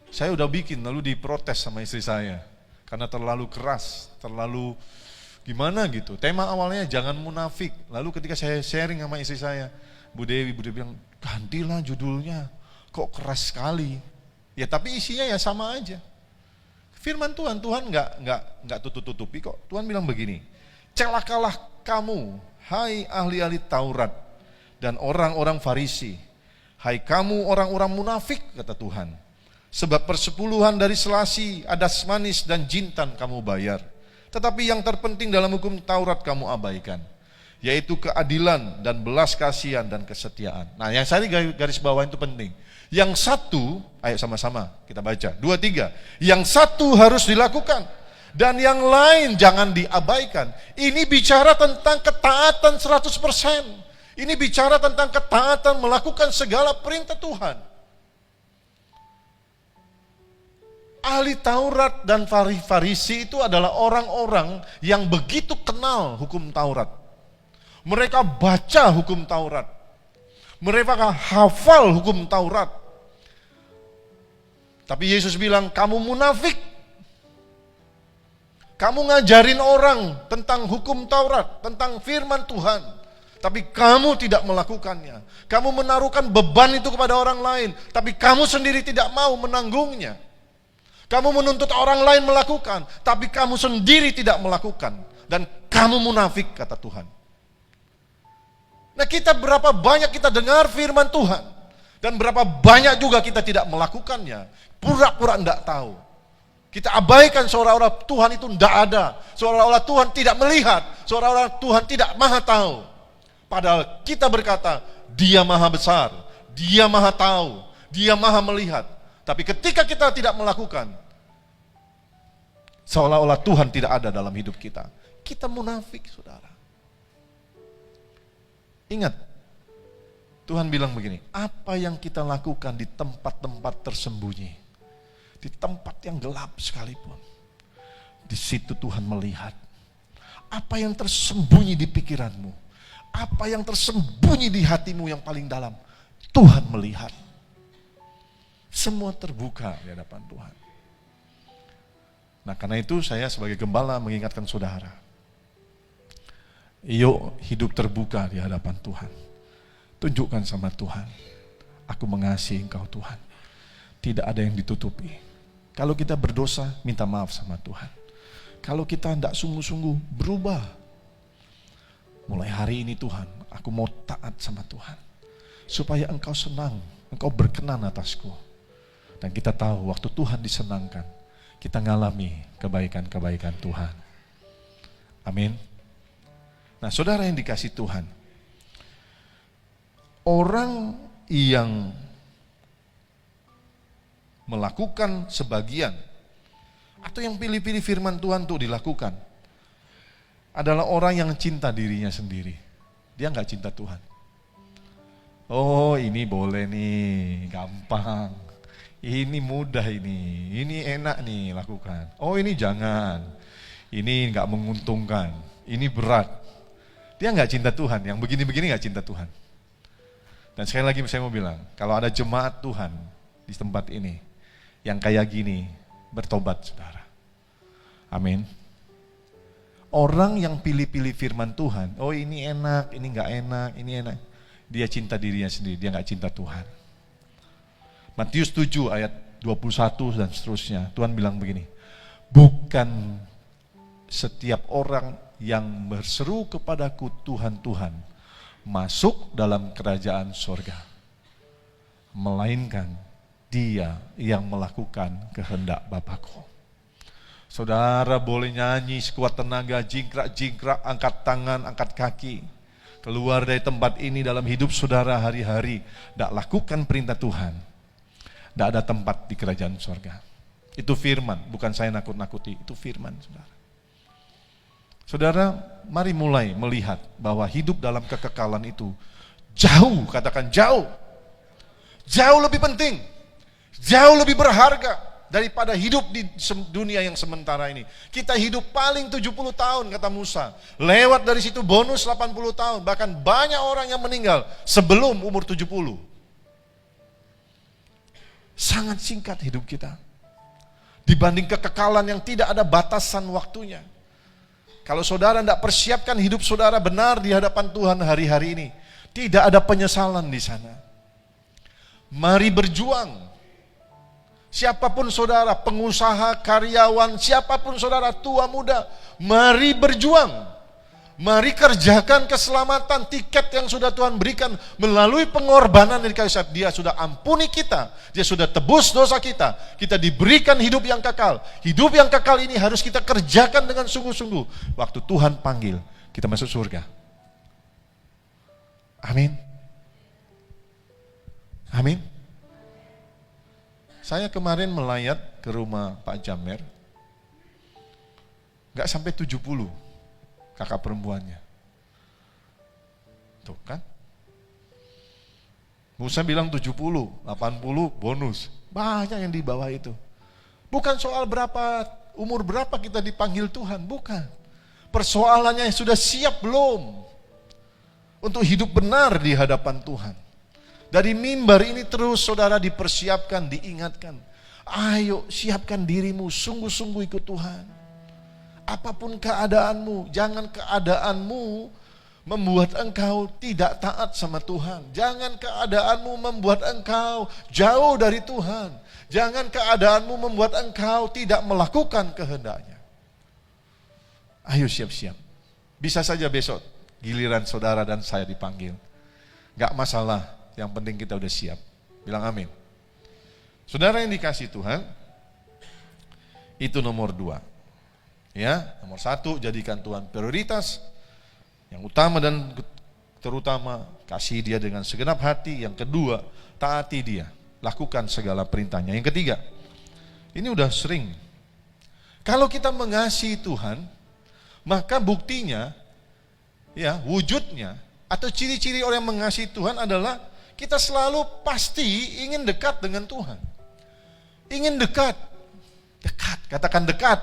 saya udah bikin lalu diprotes sama istri saya. Karena terlalu keras, terlalu gimana gitu. Tema awalnya jangan munafik. Lalu ketika saya sharing sama istri saya, Bu Dewi bilang, gantilah judulnya. Kok keras sekali. Ya tapi isinya ya sama aja. Firman Tuhan nggak tutup-tutupi kok. Tuhan bilang begini, celakalah kamu, hai ahli-ahli Taurat dan orang-orang Farisi. Hai kamu orang-orang munafik, kata Tuhan. Sebab persepuluhan dari selasi, adas manis dan jintan kamu bayar. Tetapi yang terpenting dalam hukum Taurat kamu abaikan, yaitu keadilan dan belas kasihan dan kesetiaan. Nah yang saya garis bawah itu penting. Yang satu, ayo sama-sama kita baca. 2, 3. Yang satu harus dilakukan dan yang lain jangan diabaikan. Ini bicara tentang ketaatan 100%. Ini bicara tentang ketaatan melakukan segala perintah Tuhan. Ahli Taurat dan Farisi itu adalah orang-orang yang begitu kenal hukum Taurat. Mereka baca hukum Taurat. Mereka hafal hukum Taurat. Tapi Yesus bilang, kamu munafik. Kamu ngajarin orang tentang hukum Taurat, tentang firman Tuhan. Tapi kamu tidak melakukannya. Kamu menaruhkan beban itu kepada orang lain. Tapi kamu sendiri tidak mau menanggungnya. Kamu menuntut orang lain melakukan, tapi kamu sendiri tidak melakukan. Dan kamu munafik, kata Tuhan. Nah kita berapa banyak kita dengar firman Tuhan. Dan berapa banyak juga kita tidak melakukannya. Pura-pura tidak tahu. Kita abaikan seolah-olah Tuhan itu tidak ada. Seolah-olah Tuhan tidak melihat. Seolah-olah Tuhan tidak maha tahu. Padahal kita berkata, Dia maha besar. Dia maha tahu. Dia maha melihat. Tapi ketika kita tidak melakukan, seolah-olah Tuhan tidak ada dalam hidup kita. Kita munafik, saudara. Ingat, Tuhan bilang begini, apa yang kita lakukan di tempat-tempat tersembunyi, di tempat yang gelap sekalipun, di situ Tuhan melihat. Apa yang tersembunyi di pikiranmu, apa yang tersembunyi di hatimu yang paling dalam, Tuhan melihat. Semua terbuka di hadapan Tuhan. Nah karena itu saya sebagai gembala mengingatkan saudara. Yuk hidup terbuka di hadapan Tuhan. Tunjukkan sama Tuhan. Aku mengasihi engkau Tuhan. Tidak ada yang ditutupi. Kalau kita berdosa, minta maaf sama Tuhan. Kalau kita tidak sungguh-sungguh berubah. Mulai hari ini Tuhan, aku mau taat sama Tuhan. Supaya engkau senang, engkau berkenan atasku. Dan kita tahu waktu Tuhan disenangkan, kita ngalami kebaikan-kebaikan Tuhan. Amin. Nah saudara yang dikasih Tuhan, orang yang melakukan sebagian, atau yang pilih-pilih firman Tuhan untuk dilakukan, adalah orang yang cinta dirinya sendiri. Dia nggak cinta Tuhan. Oh ini boleh nih, gampang. Ini mudah ini enak nih lakukan. Oh ini jangan, ini nggak menguntungkan, ini berat. Dia nggak cinta Tuhan, yang begini-begini nggak cinta Tuhan. Dan sekali lagi saya mau bilang, kalau ada jemaat Tuhan di tempat ini yang kayak gini bertobat, saudara. Amin. Orang yang pilih-pilih firman Tuhan, oh ini enak, ini gak enak, ini enak. Dia cinta dirinya sendiri, dia gak cinta Tuhan. Matius 7 ayat 21 dan seterusnya, Tuhan bilang begini, bukan setiap orang yang berseru kepadaku Tuhan, Tuhan, masuk dalam kerajaan sorga, melainkan dia yang melakukan kehendak Bapakku. Saudara boleh nyanyi sekuat tenaga, jingkrak-jingkrak, angkat tangan, angkat kaki. Keluar dari tempat ini dalam hidup saudara hari-hari, tidak lakukan perintah Tuhan, tidak ada tempat di kerajaan sorga. Itu firman, bukan saya nakut-nakuti, itu firman, saudara. Saudara, mari mulai melihat bahwa hidup dalam kekekalan itu jauh, katakan jauh, jauh lebih penting, jauh lebih berharga daripada hidup di dunia yang sementara ini. Kita hidup paling 70 tahun kata Musa. Lewat dari situ bonus 80 tahun. Bahkan banyak orang yang meninggal sebelum umur 70. Sangat singkat hidup kita dibanding kekekalan yang tidak ada batasan waktunya. Kalau saudara tidak persiapkan hidup saudara benar di hadapan Tuhan hari-hari ini, tidak ada penyesalan di sana. Mari berjuang. Siapapun saudara, pengusaha, karyawan, siapapun saudara, tua muda, mari berjuang. Mari kerjakan keselamatan, tiket yang sudah Tuhan berikan melalui pengorbanan dari kayu salib. Dia sudah ampuni kita, dia sudah tebus dosa kita. Kita diberikan hidup yang kekal. Hidup yang kekal ini harus kita kerjakan dengan sungguh-sungguh. Waktu Tuhan panggil, kita masuk surga. Amin. Amin. Saya kemarin melayat ke rumah Pak Jamer, gak sampai 70 kakak perempuannya. Tuh kan? Musa bilang 70, 80 bonus. Banyak yang di bawah itu. Bukan soal umur berapa kita dipanggil Tuhan, bukan. Persoalannya sudah siap belum untuk hidup benar di hadapan Tuhan. Dari mimbar ini terus saudara dipersiapkan, diingatkan. Ayo siapkan dirimu, sungguh-sungguh ikut Tuhan. Apapun keadaanmu, jangan keadaanmu membuat engkau tidak taat sama Tuhan. Jangan keadaanmu membuat engkau jauh dari Tuhan. Jangan keadaanmu membuat engkau tidak melakukan kehendaknya. Ayo siap-siap. Bisa saja besok giliran saudara dan saya dipanggil. Gak masalah. Yang penting kita udah siap. Bilang amin. Saudara yang dikasih Tuhan, itu nomor 2. Ya, nomor 1, jadikan Tuhan prioritas. Yang utama dan terutama, kasih dia dengan segenap hati. Yang kedua, taati dia. Lakukan segala perintahnya. Yang ketiga, ini udah sering. Kalau kita mengasihi Tuhan, maka buktinya, ya, wujudnya, atau ciri-ciri orang yang mengasihi Tuhan adalah kita selalu pasti ingin dekat dengan Tuhan. Ingin dekat. Dekat, katakan dekat.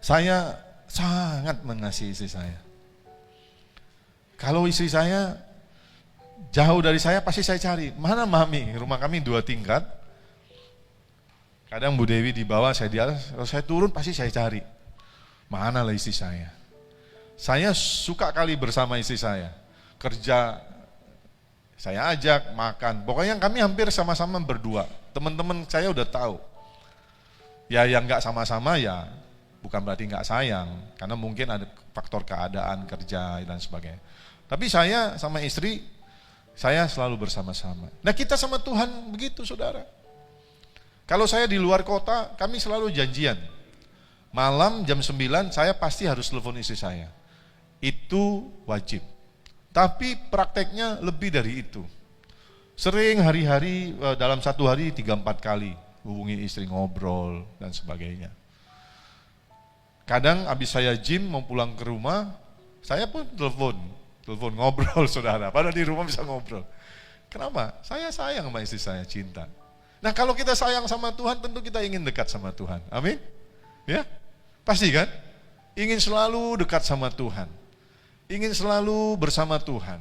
Saya sangat mengasihi istri saya. Kalau istri saya jauh dari saya, pasti saya cari. Mana mami? Rumah kami 2 tingkat. Kadang Bu Dewi di bawah, saya di atas. Kalau saya turun, pasti saya cari. Mana lah istri saya? Saya suka kali bersama istri saya. Kerja, saya ajak, makan. Pokoknya kami hampir sama-sama berdua. Teman-teman saya udah tahu. Ya yang gak sama-sama ya bukan berarti gak sayang. Karena mungkin ada faktor keadaan, kerja, dan sebagainya. Tapi saya sama istri, saya selalu bersama-sama. Nah kita sama Tuhan begitu saudara. Kalau saya di luar kota, kami selalu janjian. Malam jam 9 saya pasti harus telepon istri saya. Itu wajib. Tapi prakteknya lebih dari itu. Sering hari-hari, dalam 1 hari 3-4 kali hubungi istri, ngobrol dan sebagainya. Kadang habis saya gym mau pulang ke rumah, saya pun telepon ngobrol saudara. Padahal di rumah bisa ngobrol. Kenapa? Saya sayang sama istri saya, cinta. Nah kalau kita sayang sama Tuhan, tentu kita ingin dekat sama Tuhan. Amin? Ya? Pasti kan? Ingin selalu dekat sama Tuhan. Ingin selalu bersama Tuhan.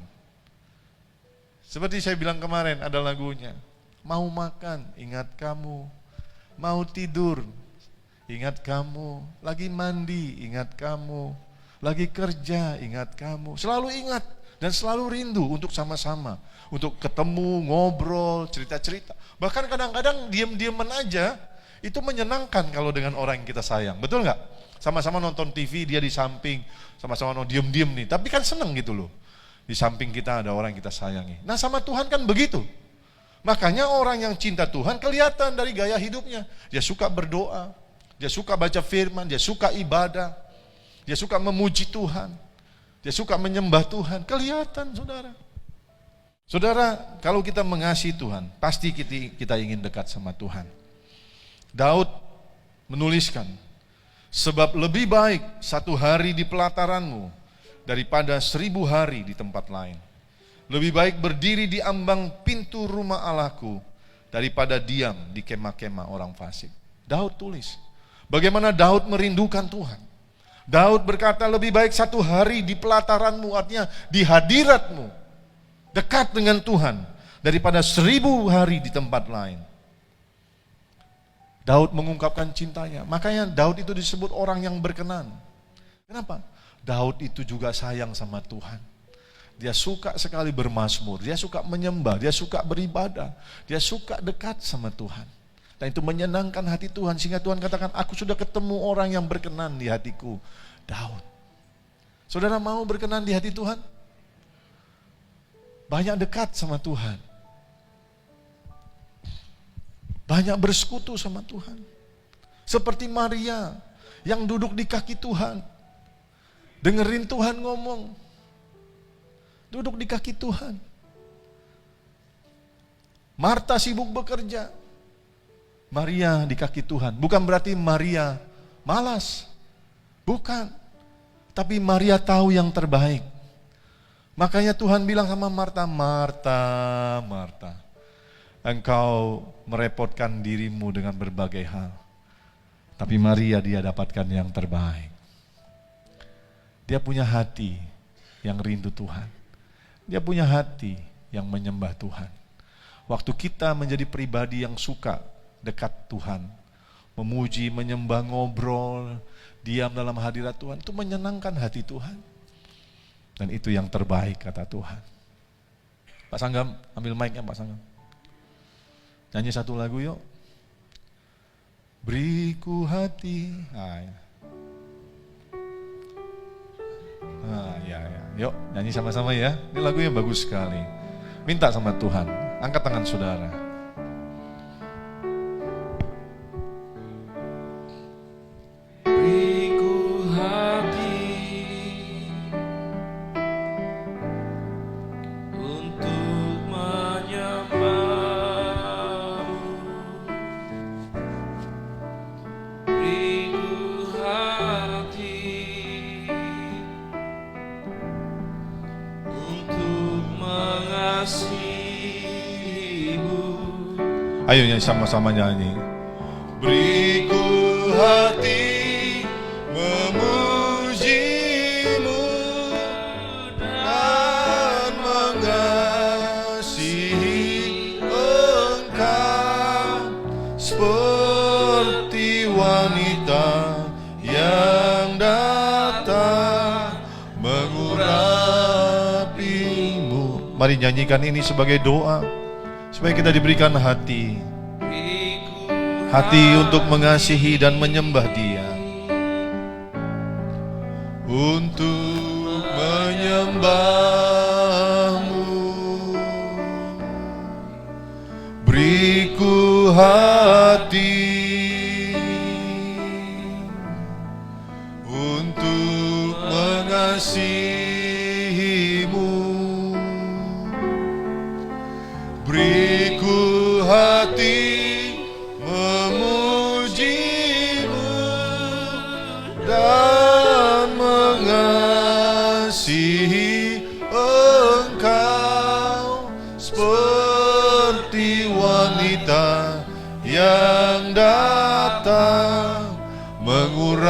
Seperti saya bilang kemarin, ada lagunya. Mau makan, ingat kamu. Mau tidur, ingat kamu. Lagi mandi, ingat kamu. Lagi kerja, ingat kamu. Selalu ingat dan selalu rindu untuk sama-sama. Untuk ketemu, ngobrol, cerita-cerita. Bahkan kadang-kadang diam-diaman aja, itu menyenangkan kalau dengan orang yang kita sayang. Betul nggak? Sama-sama nonton TV, dia di samping. Sama-sama diam-diam nih. Tapi kan seneng gitu loh. Di samping kita ada orang yang kita sayangi. Nah sama Tuhan kan begitu. Makanya orang yang cinta Tuhan kelihatan dari gaya hidupnya. Dia suka berdoa. Dia suka baca firman. Dia suka ibadah. Dia suka memuji Tuhan. Dia suka menyembah Tuhan. Kelihatan saudara. Saudara, kalau kita mengasihi Tuhan, pasti kita ingin dekat sama Tuhan. Daud menuliskan, sebab lebih baik 1 hari di pelataranmu daripada 1000 hari di tempat lain. Lebih baik berdiri di ambang pintu rumah Allahku daripada diam di kemah-kemah orang fasik. Daud tulis, bagaimana Daud merindukan Tuhan. Daud berkata lebih baik 1 hari di pelataranmu, artinya di hadiratmu, dekat dengan Tuhan, daripada 1000 hari di tempat lain. Daud mengungkapkan cintanya. Makanya Daud itu disebut orang yang berkenan. Kenapa? Daud itu juga sayang sama Tuhan. Dia suka sekali bermazmur, dia suka menyembah, dia suka beribadah, dia suka dekat sama Tuhan. Dan itu menyenangkan hati Tuhan, sehingga Tuhan katakan, aku sudah ketemu orang yang berkenan di hatiku, Daud. Saudara mau berkenan di hati Tuhan? Banyak dekat sama Tuhan. Banyak bersekutu sama Tuhan. Seperti Maria yang duduk di kaki Tuhan. Dengerin Tuhan ngomong. Duduk di kaki Tuhan. Marta sibuk bekerja. Maria di kaki Tuhan. Bukan berarti Maria malas. Bukan. Tapi Maria tahu yang terbaik. Makanya Tuhan bilang sama Marta, Marta, Marta, engkau merepotkan dirimu dengan berbagai hal. Tapi Maria dia dapatkan yang terbaik. Dia punya hati yang rindu Tuhan. Dia punya hati yang menyembah Tuhan. Waktu kita menjadi pribadi yang suka dekat Tuhan, memuji, menyembah, ngobrol, diam dalam hadirat Tuhan, itu menyenangkan hati Tuhan. Dan itu yang terbaik kata Tuhan. Pak Sanggam, ambil mic-nya Pak Sanggam. Nyanyi satu lagu yuk. Beriku hati. Ya. Yuk nyanyi sama-sama ya. Ini lagunya bagus sekali. Minta sama Tuhan. Angkat tangan saudara. Beriku hati untuk menyembahmu. Beriku hati untuk mengasihimu. Ayo nyanyi sama-sama nyanyi. Beriku hati memujimu dan mengasihi Engkau seperti wanita yang datang mengurapimu. Mari nyanyikan ini sebagai doa supaya kita diberikan hati untuk mengasihi dan menyembah Dia, untuk menyembahmu. Beriku hati untuk mengasihimu. Beriku hati memujimu dan mengasihi Engkau seperti wanita yang datang mengurapimu.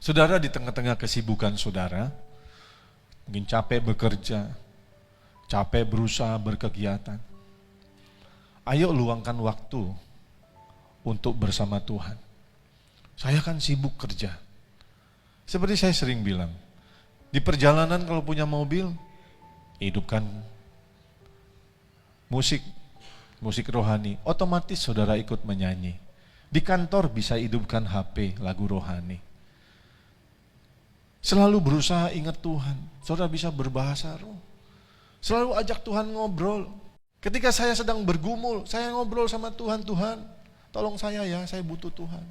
Saudara, di tengah-tengah kesibukan saudara, Mungkin capek bekerja, capek berusaha berkegiatan. Ayo luangkan waktu untuk bersama Tuhan. Saya kan sibuk kerja. Seperti saya sering bilang, di perjalanan kalau punya mobil, hidupkan musik rohani, otomatis saudara ikut menyanyi. Di kantor bisa hidupkan HP, lagu rohani. Selalu berusaha ingat Tuhan, saudara bisa berbahasa roh. Selalu ajak Tuhan ngobrol. Ketika saya sedang bergumul, saya ngobrol sama Tuhan, Tuhan, tolong saya ya, saya butuh Tuhan.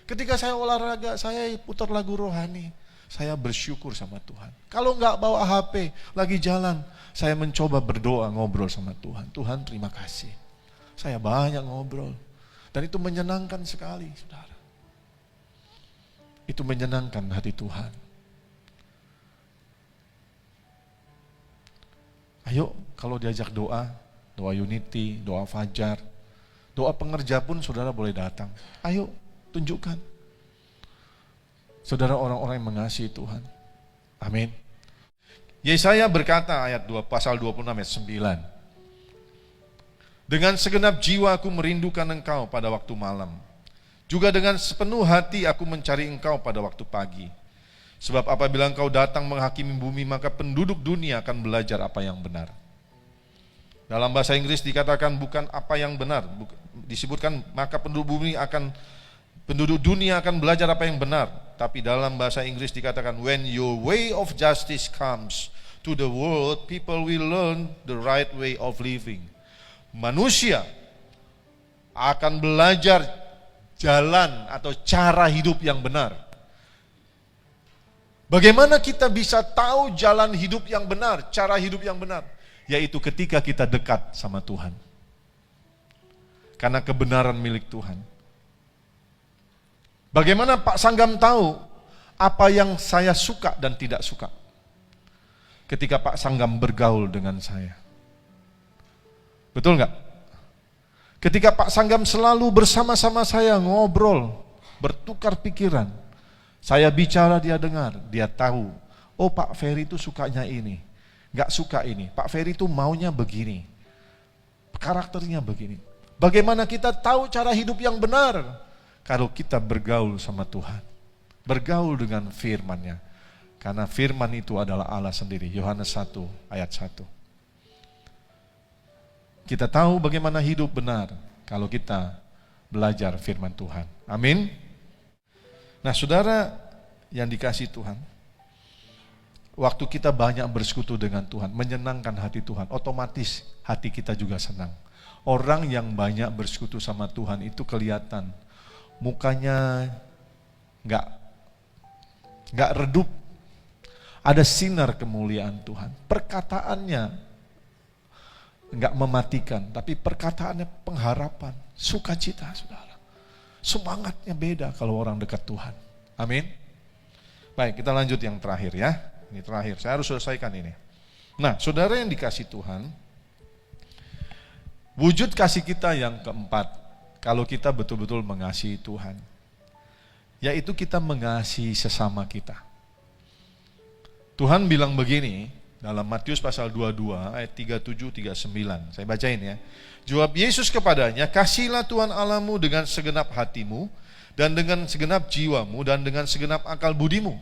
Ketika saya olahraga, saya putar lagu rohani, saya bersyukur sama Tuhan. Kalau enggak bawa HP, lagi jalan, saya mencoba berdoa, ngobrol sama Tuhan. Tuhan terima kasih, saya banyak ngobrol. Dan itu menyenangkan sekali, saudara. Itu menyenangkan hati Tuhan. Ayo, kalau diajak doa unity, doa fajar, doa pengerja pun saudara boleh datang. Ayo, tunjukkan. Saudara orang-orang yang mengasihi Tuhan. Amin. Yesaya berkata ayat 2, pasal 26 ayat 9. Dengan segenap jiwa aku merindukan engkau pada waktu malam. Juga dengan sepenuh hati aku mencari engkau pada waktu pagi. Sebab apabila engkau datang menghakimi bumi, maka penduduk dunia akan belajar apa yang benar. Dalam bahasa Inggris dikatakan bukan apa yang benar, disebutkan maka penduduk dunia akan belajar apa yang benar. Tapi dalam bahasa Inggris dikatakan when your way of justice comes to the world, people will learn the right way of living. Manusia akan belajar jalan atau cara hidup yang benar. Bagaimana kita bisa tahu jalan hidup yang benar, cara hidup yang benar? Yaitu ketika kita dekat sama Tuhan. Karena kebenaran milik Tuhan. Bagaimana Pak Sanggam tahu apa yang saya suka dan tidak suka? Ketika Pak Sanggam bergaul dengan saya. Betul nggak? Ketika Pak Sanggam selalu bersama-sama saya ngobrol, bertukar pikiran. Saya bicara, dia dengar, dia tahu. Oh, Pak Ferry itu sukanya ini, nggak suka ini. Pak Ferry itu maunya begini, karakternya begini. Bagaimana kita tahu cara hidup yang benar? Kalau kita bergaul sama Tuhan, bergaul dengan firman-Nya. Karena firman itu adalah Allah sendiri. Yohanes 1 ayat 1. Kita tahu bagaimana hidup benar kalau kita belajar firman Tuhan. Amin. Nah, saudara yang dikasihi Tuhan, waktu kita banyak bersekutu dengan Tuhan, menyenangkan hati Tuhan, otomatis hati kita juga senang. Orang yang banyak bersekutu sama Tuhan itu kelihatan mukanya nggak redup, ada sinar kemuliaan Tuhan. Perkataannya nggak mematikan, tapi perkataannya pengharapan, sukacita, saudara. Semangatnya beda kalau orang dekat Tuhan. Amin. Baik, kita lanjut yang terakhir ya. Ini terakhir, saya harus selesaikan ini. Nah, saudara yang dikasih Tuhan, wujud kasih kita yang keempat, kalau kita betul-betul mengasihi Tuhan, yaitu kita mengasihi sesama kita. Tuhan bilang begini dalam Matius pasal 22 ayat 37-39. Saya bacain ya. Jawab Yesus kepadanya, "Kasihilah Tuhan Allahmu dengan segenap hatimu dan dengan segenap jiwamu dan dengan segenap akal budimu.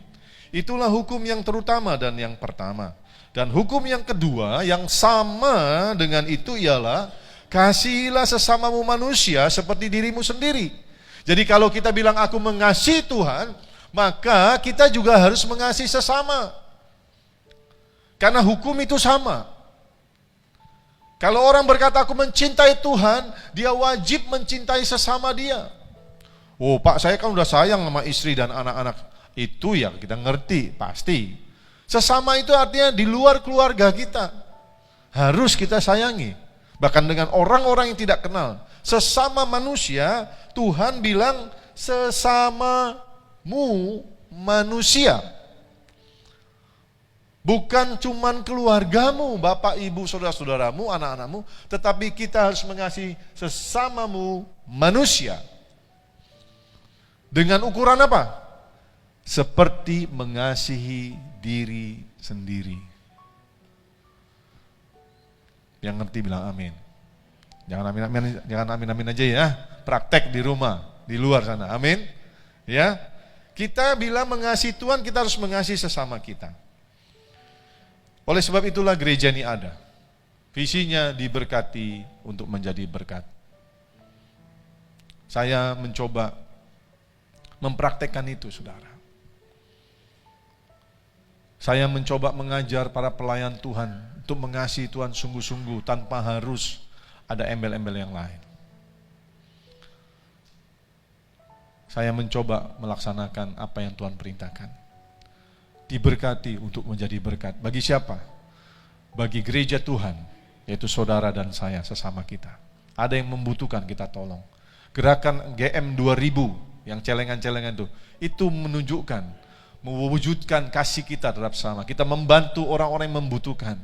Itulah hukum yang terutama dan yang pertama. Dan hukum yang kedua yang sama dengan itu ialah kasihilah sesamamu manusia seperti dirimu sendiri." Jadi kalau kita bilang aku mengasihi Tuhan, maka kita juga harus mengasihi sesama. Karena hukum itu sama. Kalau orang berkata aku mencintai Tuhan, dia wajib mencintai sesama dia. Oh Pak, saya kan udah sayang sama istri dan anak-anak. Itu ya kita ngerti, pasti. Sesama itu artinya di luar keluarga kita. Harus kita sayangi. Bahkan dengan orang-orang yang tidak kenal. Sesama manusia, Tuhan bilang sesamamu manusia. Bukan cuman keluargamu, bapak, ibu, saudara-saudaramu, anak-anakmu, tetapi kita harus mengasihi sesamamu manusia. Dengan ukuran apa? seperti mengasihi diri sendiri. Yang ngerti bilang amin. Jangan amin aja ya. Praktek di rumah, di luar sana. Amin. Ya. Kita bila mengasihi Tuhan, kita harus mengasihi sesama kita. Oleh sebab itulah gereja ini ada. Visinya diberkati untuk menjadi berkat. Saya mencoba mempraktekkan itu, saudara. Saya mencoba mengajar para pelayan Tuhan untuk mengasihi Tuhan sungguh-sungguh tanpa harus ada embel-embel yang lain. Saya mencoba melaksanakan apa yang Tuhan perintahkan. Diberkati untuk menjadi berkat. Bagi siapa? Bagi gereja Tuhan, yaitu saudara dan saya, sesama kita. Ada yang membutuhkan, kita tolong. Gerakan GM 2000 yang celengan-celengan itu menunjukkan, mewujudkan kasih kita terhadap sesama. Kita membantu orang-orang yang membutuhkan,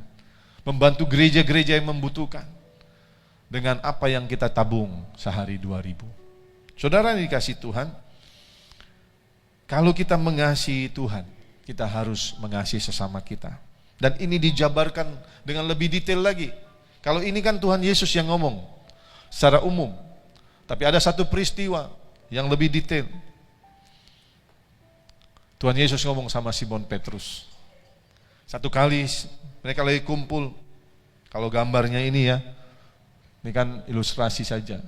membantu gereja-gereja yang membutuhkan dengan apa yang kita tabung sehari 2000. Saudara yang dikasihi Tuhan, kalau kita mengasihi Tuhan, kita harus mengasihi sesama kita. Dan ini dijabarkan dengan lebih detail lagi. Kalau ini kan Tuhan Yesus yang ngomong secara umum, tapi ada satu peristiwa yang lebih detail. Tuhan Yesus ngomong sama Simon Petrus. Satu kali mereka lagi kumpul. Kalau gambarnya ini ya, ini kan ilustrasi saja.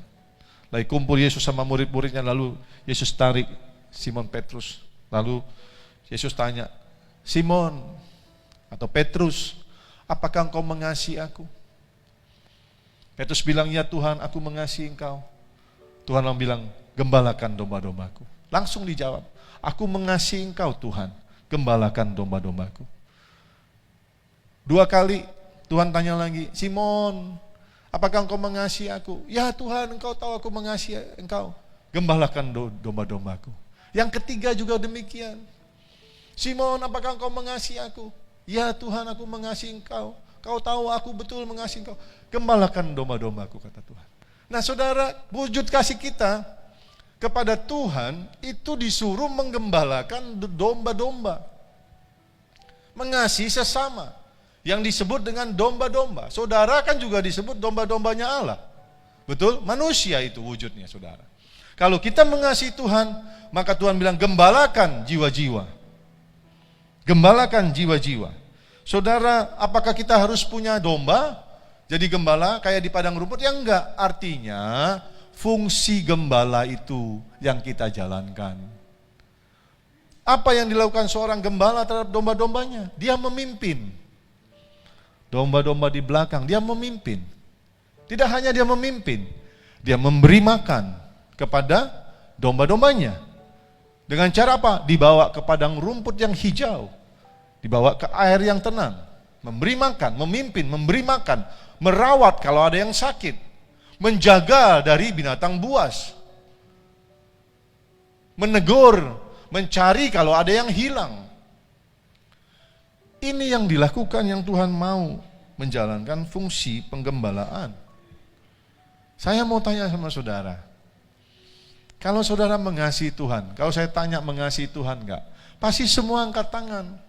Lagi kumpul Yesus sama murid-muridnya, lalu Yesus tarik Simon Petrus. Lalu Yesus tanya, Simon atau Petrus, apakah engkau mengasihi aku? Petrus bilang, ya Tuhan, aku mengasihi engkau. Tuhan bilang, gembalakan domba-dombaku. Langsung dijawab, aku mengasihi engkau Tuhan, gembalakan domba-dombaku. 2 kali Tuhan tanya lagi, Simon, apakah engkau mengasihi aku? Ya Tuhan, engkau tahu aku mengasihi engkau, gembalakan domba-dombaku. Yang ketiga juga demikian. Simon, apakah engkau mengasihi aku? Ya Tuhan, aku mengasihi engkau. Kau tahu aku betul mengasihi engkau. Gembalakan domba-dombaku, kata Tuhan. Nah saudara, wujud kasih kita kepada Tuhan itu disuruh menggembalakan domba-domba. Mengasihi sesama. Yang disebut dengan domba-domba. Saudara kan juga disebut domba-dombanya Allah. Betul? Manusia itu wujudnya, saudara. Kalau kita mengasihi Tuhan, maka Tuhan bilang gembalakan jiwa-jiwa. Gembalakan jiwa-jiwa. Saudara, apakah kita harus punya domba jadi gembala kayak di padang rumput? Ya enggak. Artinya fungsi gembala itu yang kita jalankan. Apa yang dilakukan seorang gembala terhadap domba-dombanya? Dia memimpin. Domba-domba di belakang, dia memimpin. Tidak hanya dia memimpin, dia memberi makan kepada domba-dombanya. Dengan cara apa? Dibawa ke padang rumput yang hijau, dibawa ke air yang tenang, memberi makan, memimpin, memberi makan, merawat kalau ada yang sakit, menjaga dari binatang buas, menegur, mencari kalau ada yang hilang. Ini yang dilakukan, yang Tuhan mau menjalankan fungsi penggembalaan. Saya mau tanya sama saudara, kalau saudara mengasihi Tuhan, kalau saya tanya mengasihi Tuhan enggak? Pasti semua angkat tangan.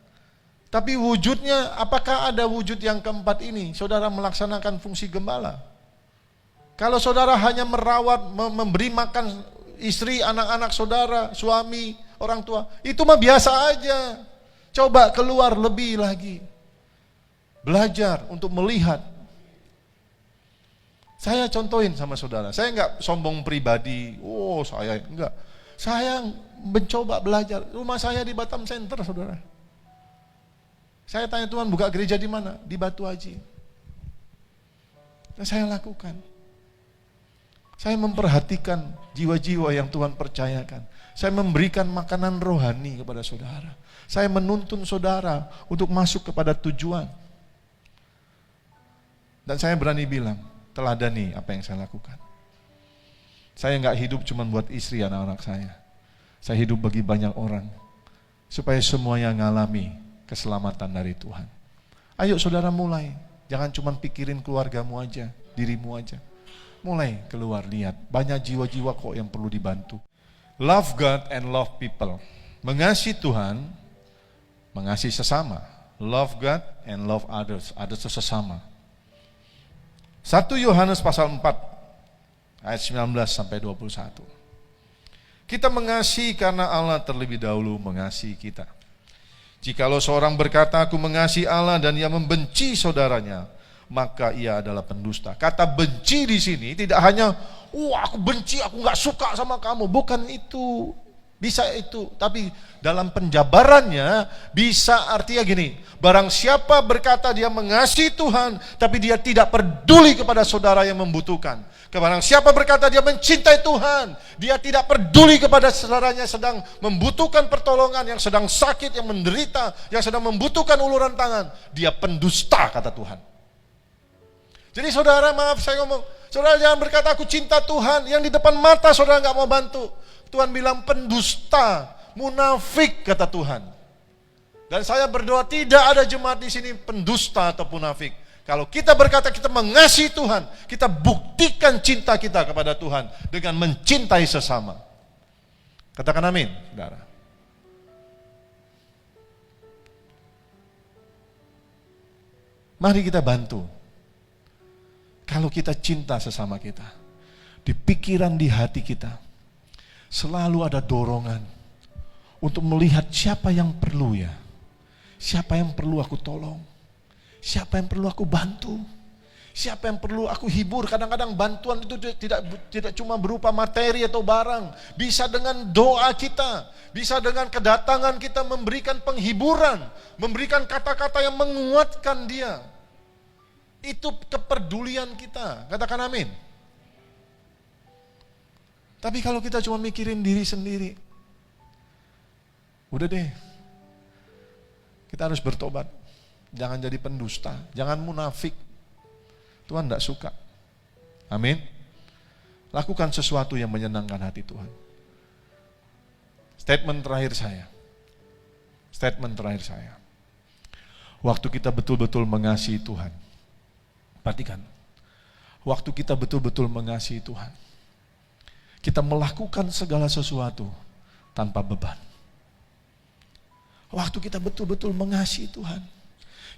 Tapi wujudnya, apakah ada wujud yang keempat ini? Saudara melaksanakan fungsi gembala. Kalau saudara hanya merawat, memberi makan istri, anak-anak saudara, suami, orang tua, itu mah biasa aja. Coba keluar lebih lagi. Belajar untuk melihat. Saya contohin sama saudara. Saya enggak sombong pribadi. Oh saya enggak. Saya mencoba belajar. Rumah saya di Batam Center, saudara. Saya tanya Tuhan, buka gereja di mana? Di Batu Haji. Dan saya lakukan. Saya memperhatikan jiwa-jiwa yang Tuhan percayakan. Saya memberikan makanan rohani kepada saudara. Saya menuntun saudara untuk masuk kepada tujuan. Dan saya berani bilang, teladani apa yang saya lakukan. Saya enggak hidup cuma buat istri anak-anak saya. Saya hidup bagi banyak orang. Supaya semuanya ngalami keselamatan dari Tuhan. Ayo saudara mulai. Jangan cuma pikirin keluargamu aja, dirimu aja. Mulai keluar, lihat. Banyak jiwa-jiwa kok yang perlu dibantu. Love God and love people. Mengasihi Tuhan, mengasihi sesama. Love God and love others. Others itu sesama. 1 Yohanes pasal 4 ayat 19 sampai 21. Kita mengasihi karena Allah terlebih dahulu mengasihi kita. Jikalau seorang berkata aku mengasihi Allah dan ia membenci saudaranya, maka ia adalah pendusta. Kata benci di sini tidak hanya aku benci, aku nggak suka sama kamu, bukan itu. Bisa itu, tapi dalam penjabarannya bisa artinya gini, barang siapa berkata dia mengasihi Tuhan, tapi dia tidak peduli kepada saudara yang membutuhkan. Barang siapa berkata dia mencintai Tuhan, dia tidak peduli kepada saudaranya sedang membutuhkan pertolongan, yang sedang sakit, yang menderita, yang sedang membutuhkan uluran tangan, dia pendusta kata Tuhan. Jadi saudara, maaf saya ngomong, saudara jangan berkata aku cinta Tuhan, yang di depan mata saudara nggak mau bantu. Tuhan bilang pendusta, munafik kata Tuhan. Dan saya berdoa tidak ada jemaat di sini pendusta atau munafik. Kalau kita berkata kita mengasihi Tuhan, kita buktikan cinta kita kepada Tuhan dengan mencintai sesama. Katakan amin, saudara. Mari kita bantu. Kalau kita cinta sesama kita, di pikiran, di hati kita, selalu ada dorongan untuk melihat siapa yang perlu ya. Siapa yang perlu aku tolong. Siapa yang perlu aku bantu. Siapa yang perlu aku hibur. Kadang-kadang bantuan itu tidak cuma berupa materi atau barang. Bisa dengan doa kita. Bisa dengan kedatangan kita memberikan penghiburan. Memberikan kata-kata yang menguatkan dia. Itu kepedulian kita. Katakan amin. Tapi kalau kita cuma mikirin diri sendiri, udah deh, kita harus bertobat. Jangan jadi pendusta, jangan munafik. Tuhan tidak suka. Amin. Lakukan sesuatu yang menyenangkan hati Tuhan. Statement terakhir saya. Waktu kita betul-betul mengasihi Tuhan. Perhatikan. Waktu kita betul-betul mengasihi Tuhan, kita melakukan segala sesuatu tanpa beban. Waktu kita betul-betul mengasihi Tuhan,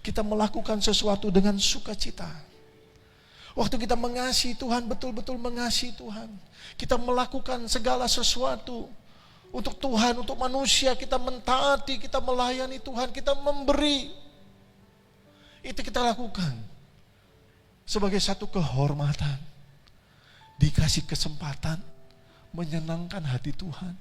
kita melakukan sesuatu dengan sukacita. Waktu kita mengasihi Tuhan, betul-betul mengasihi Tuhan, kita melakukan segala sesuatu untuk Tuhan, untuk manusia, kita mentaati, kita melayani Tuhan, kita memberi. Itu kita lakukan sebagai satu kehormatan, dikasih kesempatan menyenangkan hati Tuhan.